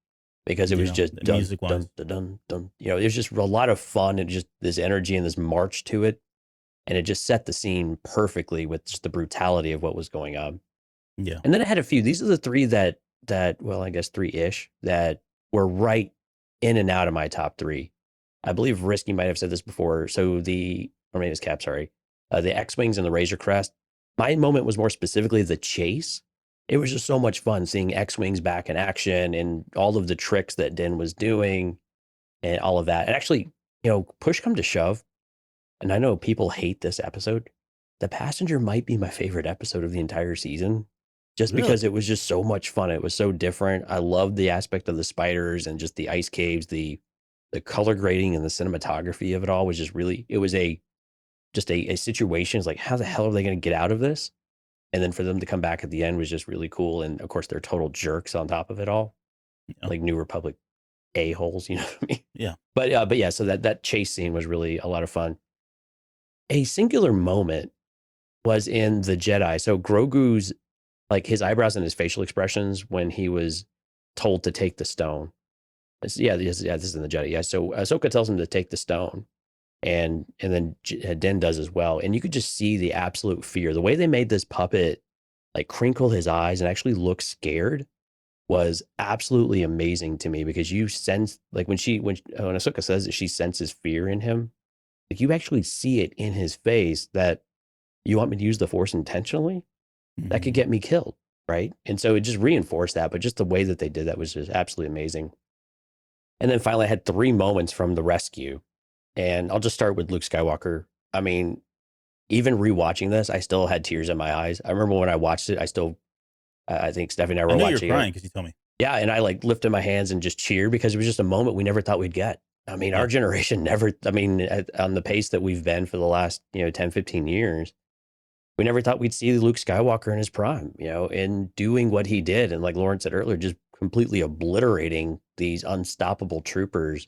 because it was just dun, music-wise. dun, dun, dun. It was just a lot of fun and just this energy and this march to it. And it just set the scene perfectly with just the brutality of what was going on. Yeah. And then I had a few. These are the three that well, I guess 3-ish that were right in and out of my top 3. I believe Risky might have said this before. So or maybe it's Cap, sorry. The X-Wings and the Razor Crest. My moment was more specifically the chase. It was just so much fun seeing X-Wings back in action and all of the tricks that Din was doing and all of that. And actually, push come to shove, and I know people hate this episode, The Passenger might be my favorite episode of the entire season, just because it was just so much fun. It was so different. I loved the aspect of the spiders and just the ice caves, the color grading and the cinematography of it all was just really, it was a situation. It's like, how the hell are they going to get out of this? And then for them to come back at the end was just really cool. And of course, they're total jerks on top of it all, like New Republic a-holes, you know what I mean? Yeah. But yeah, so that chase scene was really a lot of fun. A singular moment was in the Jedi. So Grogu's like his eyebrows and his facial expressions when he was told to take the stone. This is in the Jedi. Yeah, so Ahsoka tells him to take the stone, and then Din does as well. And you could just see the absolute fear. The way they made this puppet like crinkle his eyes and actually look scared was absolutely amazing to me, because you sense, like when Ahsoka says that she senses fear in him, like you actually see it in his face, that you want me to use the Force intentionally? That could get me killed, right? And so it just reinforced that, but just the way that they did that was just absolutely amazing. And then finally I had 3 moments from the rescue. And I'll just start with Luke Skywalker. I mean, even rewatching this, I still had tears in my eyes. I remember when I watched it, I think Stephanie and I were know watching you're crying because you told me. Yeah, and I like lifted my hands and just cheered, because it was just a moment we never thought we'd get. I mean, our generation never, on the pace that we've been for the last, 10, 15 years, we never thought we'd see Luke Skywalker in his prime, and doing what he did. And like Lauren said earlier, just completely obliterating these unstoppable troopers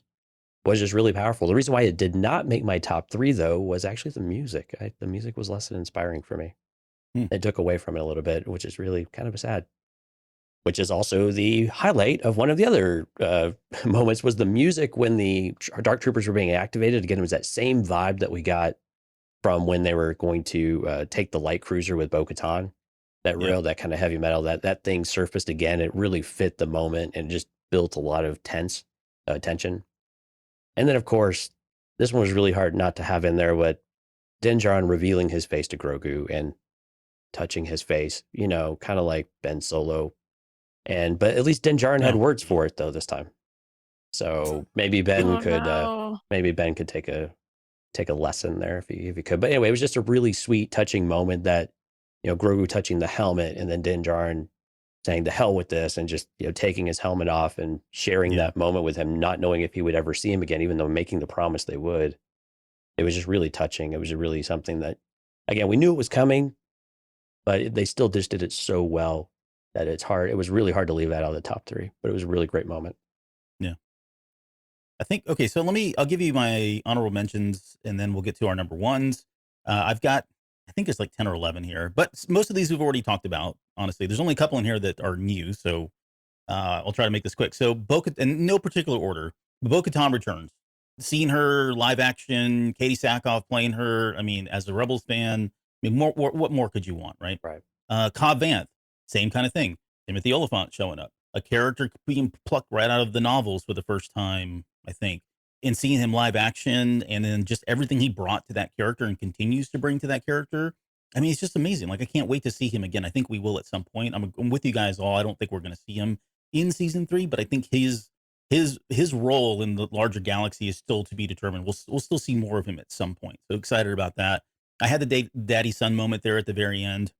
was just really powerful. The reason why it did not make my top 3, though, was actually the music. The music was less than inspiring for me. It took away from it a little bit, which is really kind of sad. Which is also the highlight of one of the other moments, was the music when the Dark Troopers were being activated. Again, it was that same vibe that we got from when they were going to take the light cruiser with Bo-Katan. That kind of heavy metal, that thing surfaced again. It really fit the moment and just built a lot of tension. And then, of course, this one was really hard not to have in there, but Din Djarin revealing his face to Grogu and touching his face, kind of like Ben Solo. But at least Din Djarin had words for it though this time. So maybe Ben could take a lesson there if he could. But anyway, it was just a really sweet, touching moment that, Grogu touching the helmet, and then Din Djarin saying, "The hell with this," and just, taking his helmet off and sharing that moment with him, not knowing if he would ever see him again, even though making the promise they would. It was just really touching. It was really something that, again, we knew it was coming, but they still just did it so well that it's hard. It was really hard to leave that out of the top 3, but it was a really great moment. Yeah. I think, okay, so I'll give you my honorable mentions, and then we'll get to our number 1s. I've got, I think it's like 10 or 11 here, but most of these we've already talked about, honestly. There's only a couple in here that are new, so I'll try to make this quick. So in no particular order, Bo-Katan returns. Seeing her live action, Katie Sackhoff playing her, I mean, as a Rebels fan, I mean, what more could you want, right? Right. Cobb Vanth, same kind of thing. Timothy Oliphant showing up, a character being plucked right out of the novels for the first time, I think, and seeing him live action, and then just everything he brought to that character and continues to bring to that character. I mean, it's just amazing. Like, I can't wait to see him again. I think we will at some point. I'm with you guys all. I don't think we're going to see him in season 3, but I think his role in the larger galaxy is still to be determined. We'll still see more of him at some point. So excited about that. I had the daddy son moment there at the very end,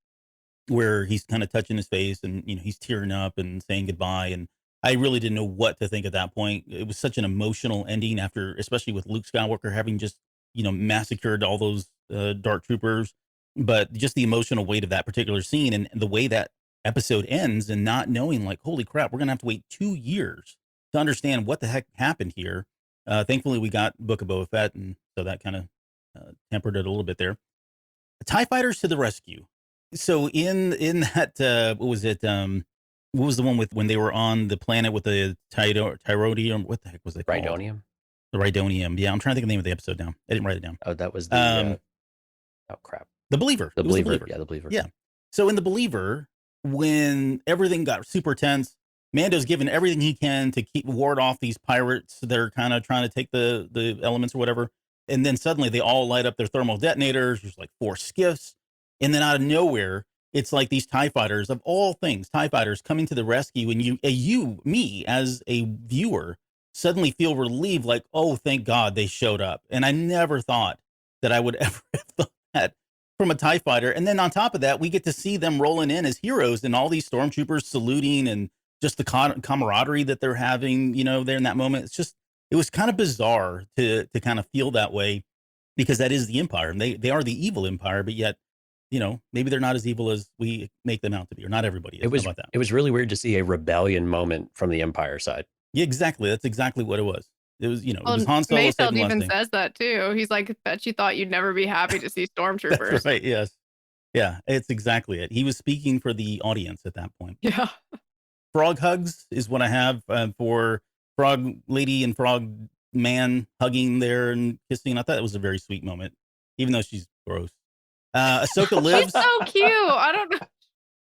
where he's kind of touching his face and, he's tearing up and saying goodbye. And I really didn't know what to think at that point. It was such an emotional ending after, especially with Luke Skywalker having just, massacred all those Dark Troopers, but just the emotional weight of that particular scene and the way that episode ends, and not knowing, like, holy crap, we're going to have to wait 2 years to understand what the heck happened here. Thankfully we got Book of Boba Fett, and so that kind of tempered it a little bit there. TIE fighters to the rescue. So in that, what was it? What was the one with when they were on the planet with the Tyrodium? What the heck was it called? Rhydonium. The Rhydonium. Yeah, I'm trying to think of the name of the episode now. I didn't write it down. Oh, that was the oh crap. The Believer. The It was Believer. Yeah, the Believer. Yeah. So in the Believer, when everything got super tense, Mando's given everything he can to ward off these pirates that are kind of trying to take the elements or whatever. And then suddenly they all light up their thermal detonators. There's like 4 skiffs. And then out of nowhere, it's like these TIE fighters, of all things, TIE fighters coming to the rescue. And me as a viewer, suddenly feel relieved, like, oh, thank God they showed up. And I never thought that I would ever have thought that from a TIE fighter. And then on top of that, we get to see them rolling in as heroes and all these stormtroopers saluting, and just the camaraderie that they're having, there in that moment. It was kind of bizarre to kind of feel that way, because that is the Empire, and they are the evil Empire, but yet, maybe they're not as evil as we make them out to be, or not everybody is. How about that? It was really weird to see a rebellion moment from the Empire side. Yeah, exactly. That's exactly what it was. It was, it was Han Solo. Mayfeld even says that too. He's like, bet you thought you'd never be happy to see stormtroopers. That's right. Yes. Yeah, it's exactly it. He was speaking for the audience at that point. Yeah. Frog hugs is what I have for frog lady and frog man hugging there and kissing. I thought it was a very sweet moment, even though she's gross. Ahsoka She's lives. so cute. I don't know.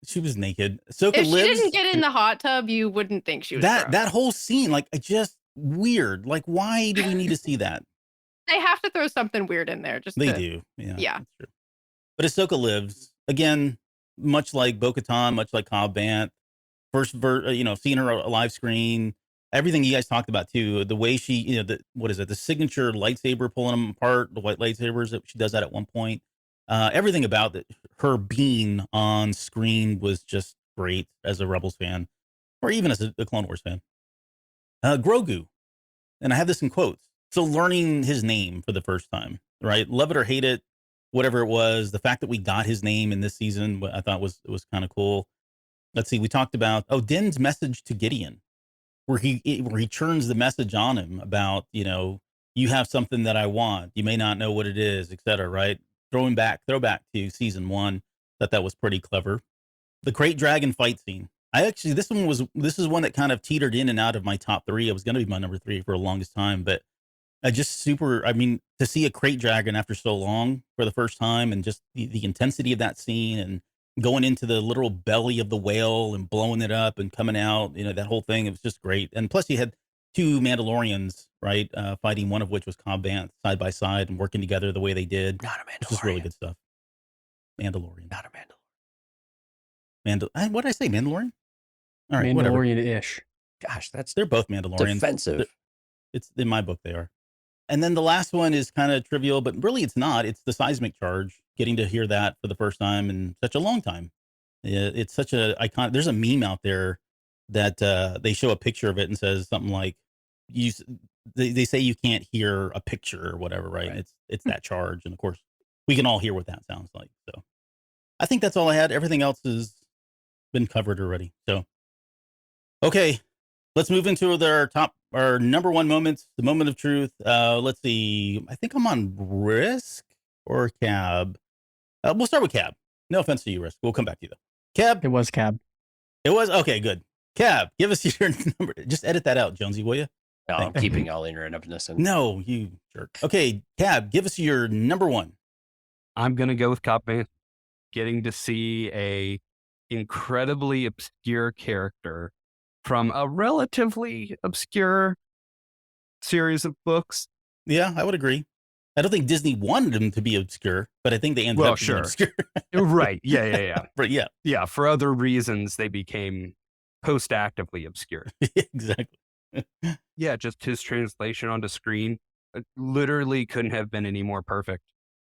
She was naked. Ahsoka If she lives. didn't get in the hot tub, you wouldn't think she was gross. That whole scene, like, just weird. Like, why do we need to see that? They have to throw something weird in there. They do. Yeah. Yeah. That's true. But Ahsoka lives again, much like Bo-Katan, much like Cobb Vanth. Seeing her live screen, everything you guys talked about too. The way she, the signature lightsaber pulling them apart, the white lightsabers that she does that at one point. Everything about her being on screen was just great as a Rebels fan, or even as a Clone Wars fan. Grogu, and I have this in quotes. So learning his name for the first time, right? Love it or hate it, whatever it was. The fact that we got his name in this season, I thought was kind of cool. Let's see. We talked about Din's message to Gideon, where he churns the message on him about you have something that I want. You may not know what it is, etc. Right? Throwback to season 1. That was pretty clever. The Crate Dragon fight scene. This is one that kind of teetered in and out of my top 3. It was going to be my number 3 for the longest time, but to see a Crate Dragon after so long for the first time, and just the intensity of that scene, and going into the literal belly of the whale and blowing it up and coming out, that whole thing, it was just great. And plus you had 2 Mandalorians, right? Fighting, one of which was Cobb Vanth, side by side and working together the way they did. Not a Mandalorian. It's just really good stuff. Mandalorian. Not a Mandalorian. What did I say? Mandalorian? All right, whatever. Mandalorian-ish. Gosh, that's They're both Mandalorians. defensive. It's in my book, they are. And then the last one is kind of trivial, but really it's not. It's the seismic charge. Getting to hear that for the first time in such a long time. It's such a icon. There's a meme out there that they show a picture of it and says something like, they say you can't hear a picture or whatever, right? It's that charge. And of course, we can all hear what that sounds like. So I think that's all I had. Everything else has been covered already. So, okay. Let's move into our number 1 moments, the moment of truth. Let's see. I think I'm on Risk or Cab. We'll start with Cab. No offense to you, Risk. We'll come back to you, though. Cab. It was Cab. It was? Okay, good. Cab, give us your number. Just edit that out, Jonesy, will you? No, I'm keeping all in randomness. No, you jerk. Okay, Cab, give us your number 1. I'm going to go with Cobb Vanth. Getting to see a incredibly obscure character from a relatively obscure series of books. Yeah, I would agree. I don't think Disney wanted him to be obscure, but I think they ended up being obscure. Right. Yeah. But yeah. Yeah. For other reasons, they became post-actively obscure. Exactly. Yeah, just his translation onto screen literally couldn't have been any more perfect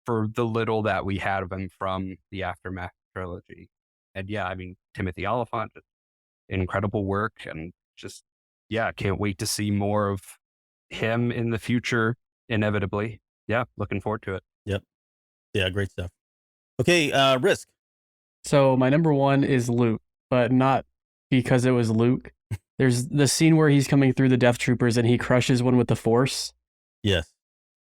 for the little that we had of him from the Aftermath trilogy. And yeah, I mean, Timothy Oliphant, incredible work, and just, yeah, can't wait to see more of him in the future, inevitably. Yeah, looking forward to it. Yep. Yeah, great stuff. Okay, Risk. So my number 1 is Luke, but not because it was Luke. There's the scene where he's coming through the Death Troopers and he crushes one with the Force. Yes.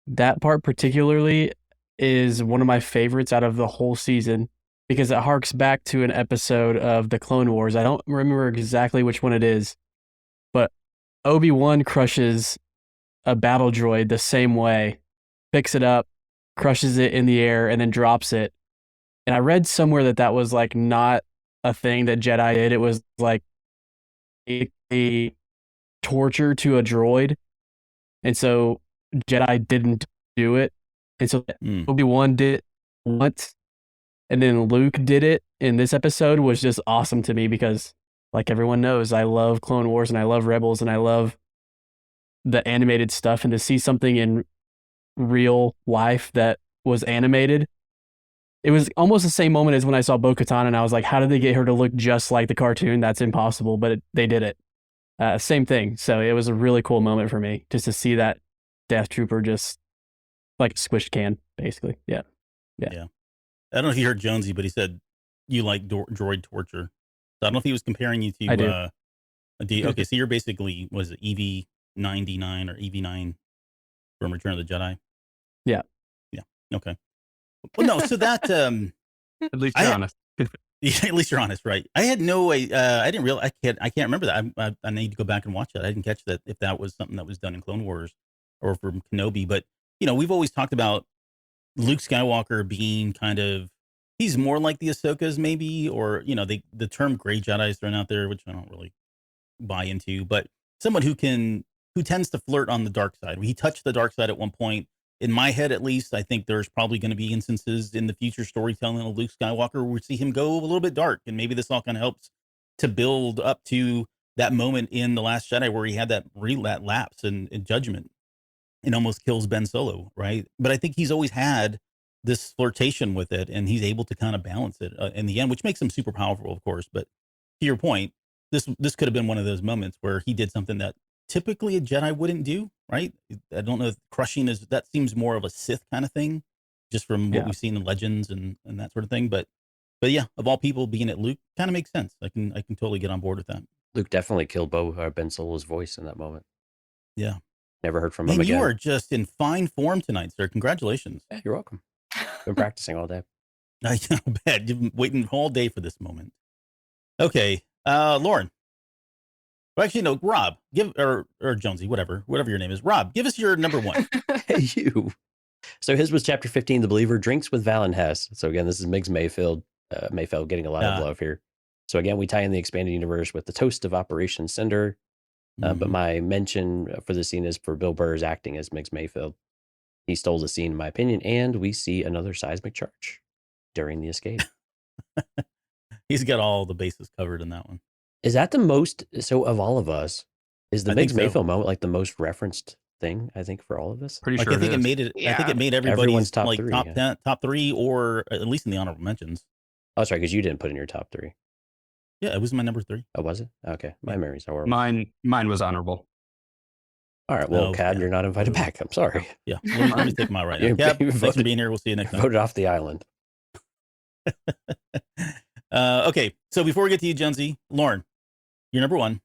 That part particularly is one of my favorites out of the whole season, because it harks back to an episode of the Clone Wars. I don't remember exactly which one it is, but Obi-Wan crushes a battle droid the same way, picks it up, crushes it in the air, and then drops it. And I read somewhere that was like not a thing that Jedi did. It was like a torture to a droid. And so Jedi didn't do it. And so Obi-Wan did it once. And then Luke did it in this episode, was just awesome to me because, like everyone knows, I love Clone Wars and I love Rebels and I love the animated stuff. And to see something in real life that was animated, it was almost the same moment as when I saw Bo-Katan and I was like, how did they get her to look just like the cartoon? That's impossible, but they did it. Same thing. So it was a really cool moment for me just to see that Death Trooper just like a squished can, basically. Yeah. I don't know if you heard Jonesy, but he said you like droid torture. So I don't know if he was comparing you to. I do. Okay, so you're basically, was it EV-99 or EV9 from Return of the Jedi? Yeah. Okay. Well, no. So that At least I you're had- honest. Yeah, at least you're honest, right? I had no way. I didn't realize. I can't remember that. I need to go back and watch that. I didn't catch that if that was something that was done in Clone Wars or from Kenobi. But we've always talked about Luke Skywalker being kind of, he's more like the Ahsokas maybe, or the term Gray Jedi is thrown out there, which I don't really buy into. But someone who tends to flirt on the dark side. He touched the dark side at one point. In my head, at least, I think there's probably going to be instances in the future storytelling of Luke Skywalker where we see him go a little bit dark, and maybe this all kind of helps to build up to that moment in The Last Jedi where he had that lapse in judgment and almost kills Ben Solo, right? But I think he's always had this flirtation with it, and he's able to kind of balance it in the end, which makes him super powerful, of course. But to your point, this could have been one of those moments where he did something that typically a Jedi wouldn't do, right? I don't know if crushing that seems more of a Sith kind of thing, just from what we've seen in Legends and that sort of thing. But yeah, of all people, being at Luke kind of makes sense. I can totally get on board with that. Luke definitely killed Ben Solo's voice in that moment. Yeah. Never heard from him Man, again. you are just in fine form tonight, sir. Congratulations. Yeah, you're welcome. Been practicing all day. I bet you've been waiting all day for this moment. Okay, Lauren. Well, actually, no, Rob. Or Jonesy, whatever your name is. Rob, give us your number one. Hey, you. So his was chapter 15, The Believer Drinks with Val and Hess. So again, this is Miggs Mayfield getting a lot of love here. So again, we tie in the expanded universe with the toast of Operation Cinder. But my mention for the scene is for Bill Burr's acting as Miggs Mayfield. He stole the scene, in my opinion, and we see another seismic charge during the escape. He's got all the bases covered in that one. Is that the most, so of all of us, is the Miggs so. Mayfield moment like the most referenced thing, I think, for all of us? Pretty Like, sure I think it is. made it. I think Yeah. it made Everyone's everybody's top like three, top yeah. 10, top 3, or at least in the honorable mentions. Oh, sorry, because you didn't put in your top 3. Yeah, it was my number 3. Oh, was it? Okay, my memory's horrible. Mine was honorable. All right, well, Oh, Cab, yeah. you're not invited back. I'm sorry. Yeah, let me take my right now. You Cap, thanks for voted- being here. We'll see you next time. Voted off the island. Okay, so before we get to you, Jonesy, Lauren, you're number one.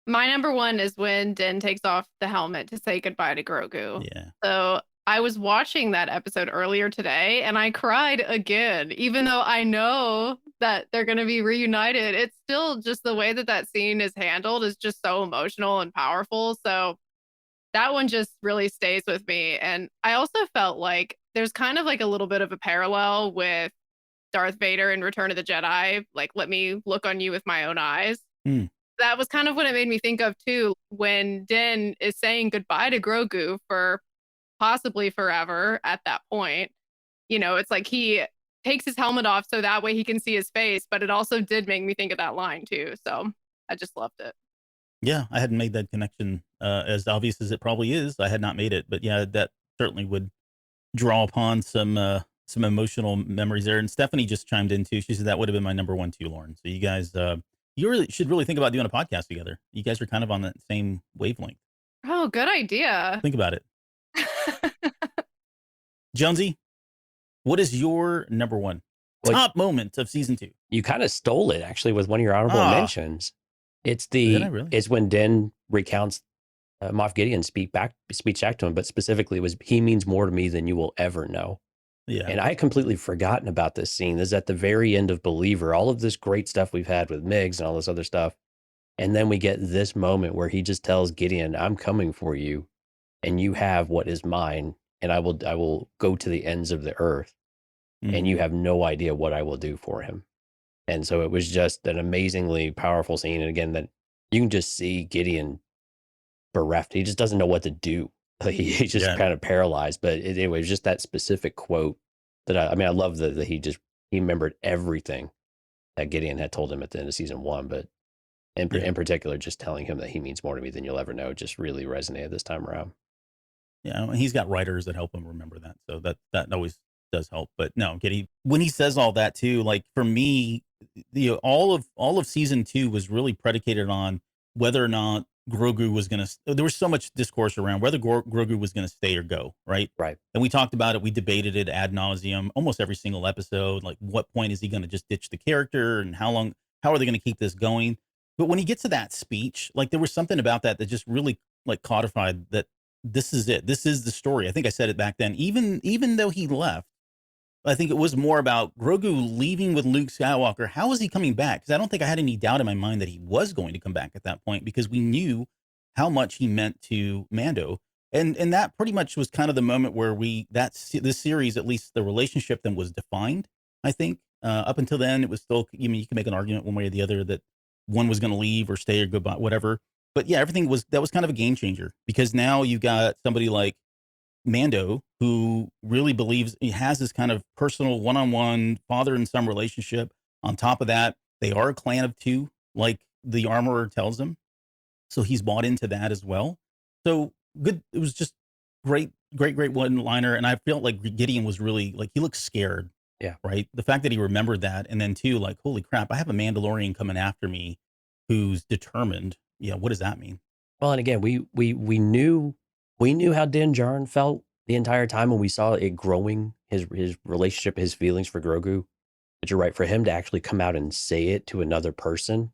My number one is when Din takes off the helmet to say goodbye to Grogu. Yeah. So I was watching that episode earlier today and I cried again, even though I know that they're going to be reunited. It's still just the way that scene is handled is just so emotional and powerful. So that one just really stays with me. And I also felt like there's kind of like a little bit of a parallel with Darth Vader in Return of the Jedi. Like, let me look on you with my own eyes. That was kind of what it made me think of too, when Din is saying goodbye to Grogu for possibly forever at that point. It's like he takes his helmet off so that way he can see his face, but it also did make me think of that line too. So I just loved it. Yeah, I hadn't made that connection as obvious as it probably is. I had not made it, but yeah, that certainly would draw upon some emotional memories there. And Stephanie just chimed in too. She said that would have been my number one too, Lauren. So you guys, you should really think about doing a podcast together. You guys are kind of on that same wavelength. Oh, good idea. Think about it. Jonesy, what is your number one top moment of season 2? You kind of stole it actually with one of your honorable mentions. It's Did I really? it's when Din recounts Moff Gideon's speech back to him, but specifically was he means more to me than you will ever know. Yeah. And I had completely forgotten about this scene. This is at the very end of Believer, all of this great stuff we've had with Miggs and all this other stuff. And then we get this moment where he just tells Gideon, I'm coming for you and you have what is mine. And I will go to the ends of the earth and you have no idea what I will do for him. And so it was just an amazingly powerful scene. And again, that you can just see Gideon bereft. He just doesn't know what to do. He's just kind of paralyzed. But it was just that specific quote that I love that he remembered everything that Gideon had told him at the end of season 1. But in particular, just telling him that he means more to me than you'll ever know just really resonated this time around. Yeah, and he's got writers that help him remember that. So that always does help. But no, when he says all that too, like for me, all of season 2 was really predicated on whether or not Grogu was going to, there was so much discourse around whether Grogu was going to stay or go. Right. And we talked about it. We debated it ad nauseum, almost every single episode. Like, what point is he going to just ditch the character, and how are they going to keep this going? But when he gets to that speech, like there was something about that just really like codified that this is it. This is the story. I think I said it back then, even though he left, I think it was more about Grogu leaving with Luke Skywalker. How is he coming back? Because I don't think I had any doubt in my mind that he was going to come back at that point, because we knew how much he meant to Mando. And that pretty much was kind of the moment where this series, at least the relationship then was defined, I think. Up until then, it was still, you can make an argument one way or the other that one was going to leave or stay or goodbye, whatever. But yeah, that was kind of a game changer, because now you got somebody like Mando, who really believes he has this kind of personal one-on-one father and son relationship. On top of that, they are a clan of two, like the armorer tells him. So he's bought into that as well. So good. It was just great one-liner. And I felt like Gideon was really, like, he looked scared. Yeah. Right. The fact that he remembered that. And then too, like, holy crap, I have a Mandalorian coming after me who's determined. Yeah. What does that mean? Well, and again, we knew how Din Djarin felt the entire time when we saw it growing, his relationship, his feelings for Grogu. But you're right, for him to actually come out and say it to another person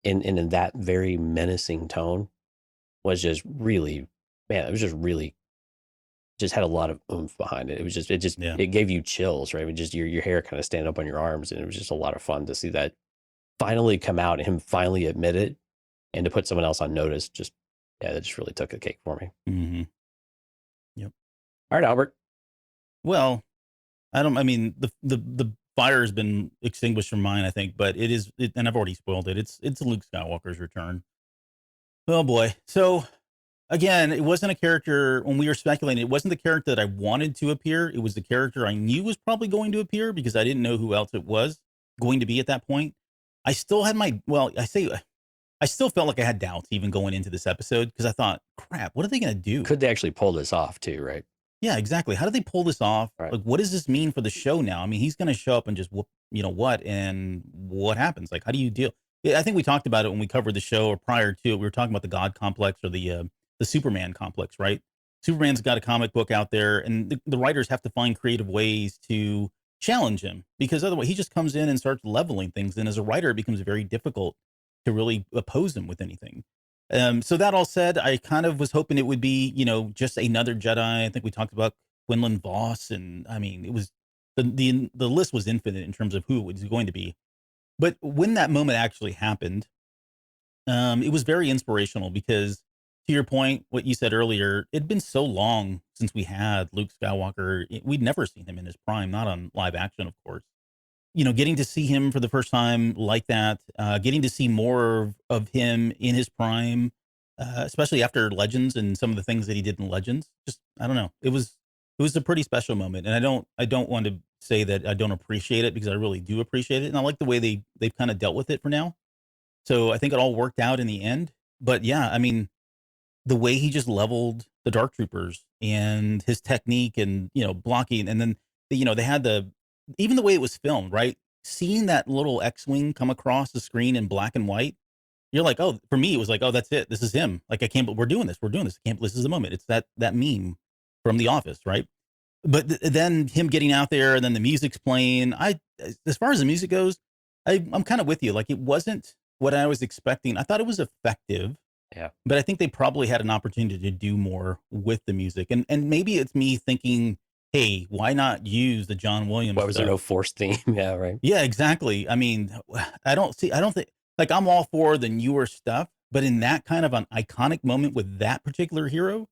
in that very menacing tone was just really, man, it was just really, just had a lot of oomph behind it. It was just, it gave you chills, right? It just your hair kind of stand up on your arms, and it was just a lot of fun to see that finally come out and him finally admit it, and to put someone else on notice. Just, yeah, that just really took the cake for me. Mm-hmm. Yep. All right, Albert. Well, the fire has been extinguished from mine, I think, but and I've already spoiled it. It's Luke Skywalker's return. Oh boy. So again, it wasn't a character, when we were speculating, it wasn't the character that I wanted to appear. It was the character I knew was probably going to appear, because I didn't know who else it was going to be at that point. I still had I still felt like I had doubts even going into this episode, because I thought, crap, what are they going to do? Could they actually pull this off too, right? Yeah, exactly. How do they pull this off? Right. Like, what does this mean for the show now? I mean, he's going to show up and just whoop, and what happens? Like, how do you deal? Yeah, I think we talked about it when we covered the show, or prior to it. We were talking about the God complex, or the Superman complex, right? Superman's got a comic book out there, and the writers have to find creative ways to challenge him, because otherwise he just comes in and starts leveling things. And as a writer, it becomes very difficult to really oppose him with anything. So that all said, I kind of was hoping it would be, just another Jedi. I think we talked about Quinlan Voss, and I mean, it was the list was infinite in terms of who it was going to be. But when that moment actually happened, it was very inspirational, because, to your point, what you said earlier, it'd been so long since we had Luke Skywalker. We'd never seen him in his prime, not on live action, of course. Getting to see him for the first time like that, getting to see more of him in his prime, especially after Legends and some of the things that he did in Legends. Just, I don't know. It was a pretty special moment. And I don't want to say that I don't appreciate it, because I really do appreciate it. And I like the way they've kind of dealt with it for now. So I think it all worked out in the end. But yeah, I mean, the way he just leveled the Dark Troopers, and his technique, and, blocking. And then, they had even the way it was filmed, right? Seeing that little X-Wing come across the screen in black and white, you're like, oh, for me, it was like, oh, that's it. This is him. Like, I can't, but we're doing this. I can't, this is the moment. It's that meme from The Office, right? But then him getting out there, and then the music's playing. As far as the music goes, I'm kind of with you. Like, it wasn't what I was expecting. I thought it was effective. Yeah. But I think they probably had an opportunity to do more with the music. And maybe it's me thinking, hey, why not use the John Williams Why was stuff? there no Force theme? Yeah, right. Yeah, exactly. I mean, I don't think, like, I'm all for the newer stuff, but in that kind of an iconic moment with that particular hero,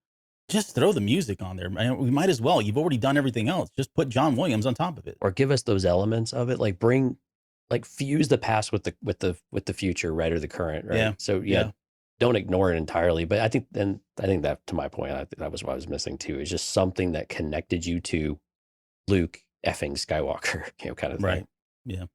just throw the music on there. We might as well. You've already done everything else. Just put John Williams on top of it. Or give us those elements of it, like fuse the past with the future, right, or the current, right? Yeah. So yeah. Don't ignore it entirely. But I think that, to my point, that was what I was missing too. Is just something that connected you to Luke effing Skywalker, kind of thing. Right. Yeah.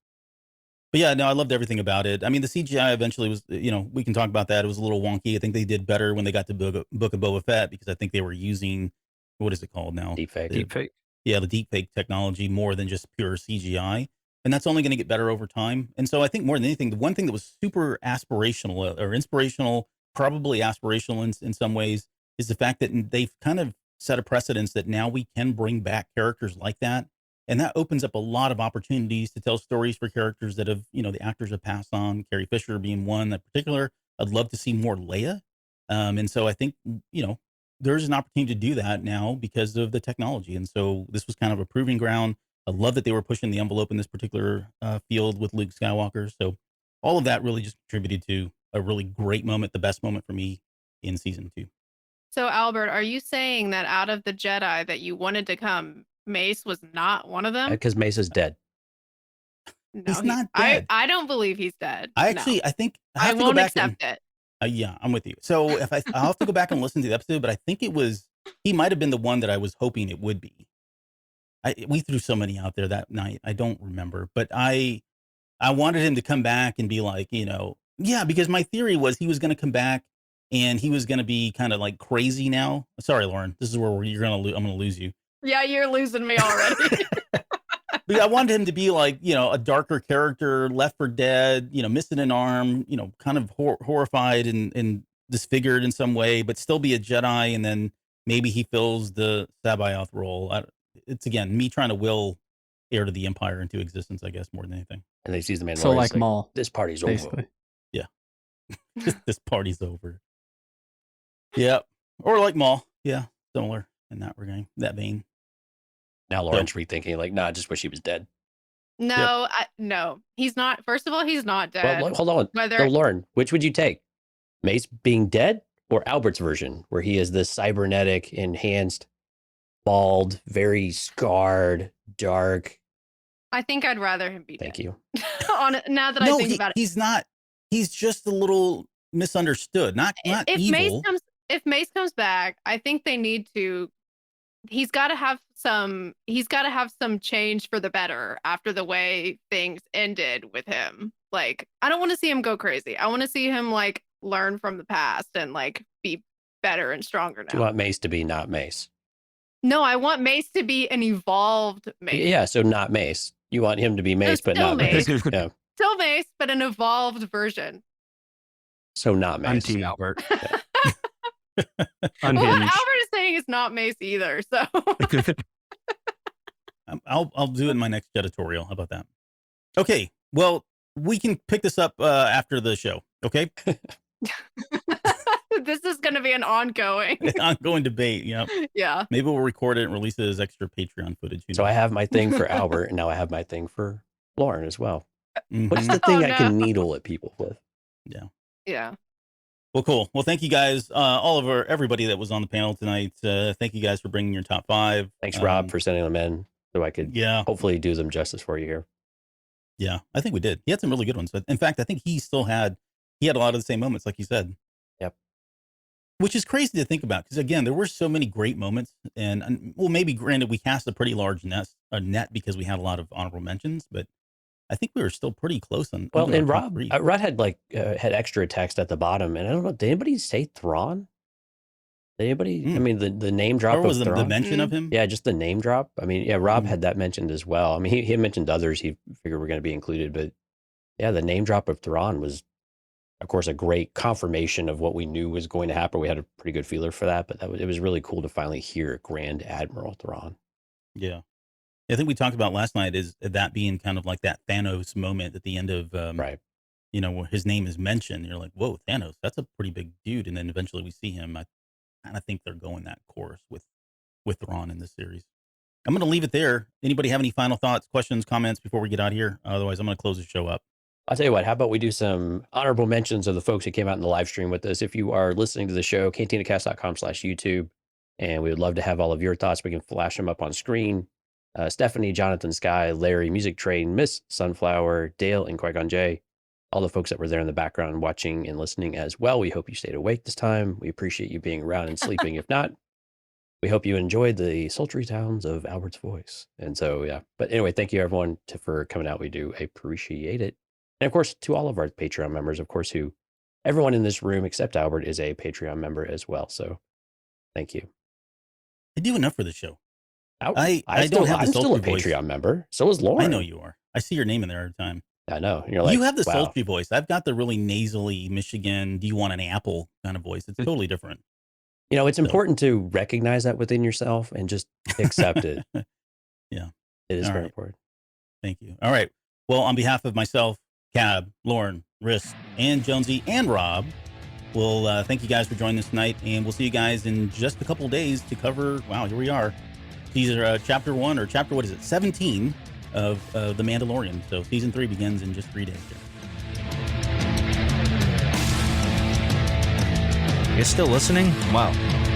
But yeah, no, I loved everything about it. I mean, the CGI eventually was, we can talk about that. It was a little wonky. I think they did better when they got to Book of Boba Fett, because I think they were using, what is it called now? Deepfake. Yeah, the deepfake technology, more than just pure CGI. And that's only going to get better over time. And so I think more than anything, the one thing that was super aspirational, or inspirational, probably aspirational in some ways, is the fact that they've kind of set a precedence that now we can bring back characters like that. And that opens up a lot of opportunities to tell stories for characters that have, the actors have passed on, Carrie Fisher being one in particular. I'd love to see more Leia. And so I think, there's an opportunity to do that now because of the technology. And so this was kind of a proving ground. I love that they were pushing the envelope in this particular field with Luke Skywalker. So all of that really just contributed to a really great moment, the best moment for me in season 2. So Albert, are you saying that out of the Jedi that you wanted to come, Mace was not one of them? Because Mace is dead. No, He's not dead. I don't believe he's dead. I No. think I have to go won't back accept it. yeah, I'm with you. So if I'll have to go back and listen to the episode, but I think he might have been the one that I was hoping it would be. We threw so many out there that night. I don't remember, but I wanted him to come back and be like, yeah, because my theory was he was going to come back and he was going to be kind of like crazy now. Sorry, Lauren, this is where I'm going to lose you. Yeah, you're losing me already. But I wanted him to be like, a darker character, left for dead, missing an arm, kind of horrified and disfigured in some way, but still be a Jedi. And then maybe he fills the Sabaoth role. It's, again, me trying to will heir to the Empire into existence, I guess, more than anything. And they sees the Mandalorian. So like Maul. This party's basically. over. Yeah. This party's over. Yeah. Or like Maul. Yeah. Similar in that vein. Now Lauren's rethinking, like, nah, I just wish he was dead. No, no, he's not. First of all, he's not dead. Well, hold on. So Lauren, which would you take? Mace being dead or Albert's version, where he is this cybernetic, enhanced, bald, very scarred, dark? I think I'd rather him be dead. Thank you. Now that I think about it. He's not. He's just a little misunderstood. Not if evil. Mace comes back, I think they need to. He's got to have some change for the better after the way things ended with him. Like, I don't want to see him go crazy. I want to see him like learn from the past and like be better and stronger now. Do you want Mace to be not Mace? No, I want Mace to be an evolved Mace. Yeah, so not Mace. You want him to be Mace, but not Mace. Yeah. Still Mace, but an evolved version. So not Mace. I'm Team Albert. Well, Albert is saying it's not Mace either, so I'll do it in my next editorial. How about that? Okay, well, we can pick this up after the show. Okay. This is going to be an ongoing debate. Yeah. Yeah. Maybe we'll record it and release it as extra Patreon footage. So I have my thing for Albert, and now I have my thing for Lauren as well. Mm-hmm. What's the thing I can needle at people with? Yeah. Yeah. Well, cool. Well, thank you guys, everybody that was on the panel tonight. Thank you guys for bringing your top 5. Thanks, Rob, for sending them in so I could hopefully do them justice for you here. Yeah, I think we did. He had some really good ones. In fact, I think he had a lot of the same moments, like you said. Yep. Which is crazy to think about because, again, there were so many great moments. And well, maybe granted, we cast a pretty large net because we had a lot of honorable mentions, but I think we were still pretty close on. Well, and Rod had had extra text at the bottom, and I don't know. Did anybody say Thrawn? Did anybody? I mean, the name drop. Or was of the mention of him? Yeah, just the name drop. I mean, yeah, Rob had that mentioned as well. I mean, he mentioned others. He figured were going to be included, but yeah, the name drop of Thrawn was, of course, a great confirmation of what we knew was going to happen. We had a pretty good feeler for that, but it was really cool to finally hear Grand Admiral Thrawn. Yeah. I think we talked about last night is that being kind of like that Thanos moment at the end of, right. Where his name is mentioned. You're like, whoa, Thanos, that's a pretty big dude. And then eventually we see him. I kind of think they're going that course with Thrawn in this series. I'm going to leave it there. Anybody have any final thoughts, questions, comments before we get out of here? Otherwise, I'm going to close the show up. I'll tell you what, how about we do some honorable mentions of the folks who came out in the live stream with us. If you are listening to the show, cantinacast.com/YouTube, and we would love to have all of your thoughts. We can flash them up on screen. Stephanie, Jonathan Sky, Larry, Music Train, Miss Sunflower, Dale, and Qui-Gon J, all the folks that were there in the background watching and listening as well. We hope you stayed awake this time. We appreciate you being around and sleeping. If not, we hope you enjoyed the sultry sounds of Albert's voice. And so, yeah. But anyway, thank you everyone for coming out. We do appreciate it. And of course, to all of our Patreon members, of course, everyone in this room except Albert is a Patreon member as well. So thank you. I do enough for the show. I'm still a Patreon member. So is Lauren. I know you are. I see your name in there every time. I know. You're like, you have the sultry voice. I've got the really nasally Michigan, do you want an apple kind of voice. It's totally different. It's important to recognize that within yourself and just accept it. Yeah. It is very important. Thank you. All right. Well, on behalf of myself, Cab, Lauren, Risk, and Jonesy, and Rob, we'll thank you guys for joining us tonight. And we'll see you guys in just a couple of days to cover, wow, here we are. These are chapter 1 or chapter, what is it, 17 of The Mandalorian. So season 3 begins in just 3 days here. You're still listening? Wow,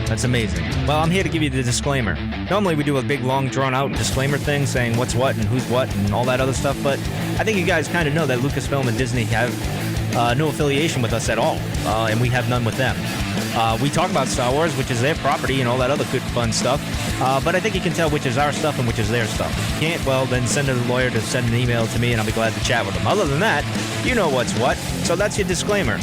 that's amazing. Well, I'm here to give you the disclaimer. Normally we do a big, long, drawn-out disclaimer thing saying what's what and who's what and all that other stuff, but I think you guys kind of know that Lucasfilm and Disney have no affiliation with us at all, and we have none with them. We talk about Star Wars, which is their property and all that other good, fun stuff, but I think you can tell which is our stuff and which is their stuff. If you can't, well, then send a lawyer to send an email to me, and I'll be glad to chat with them. Other than that, you know what's what, so that's your disclaimer.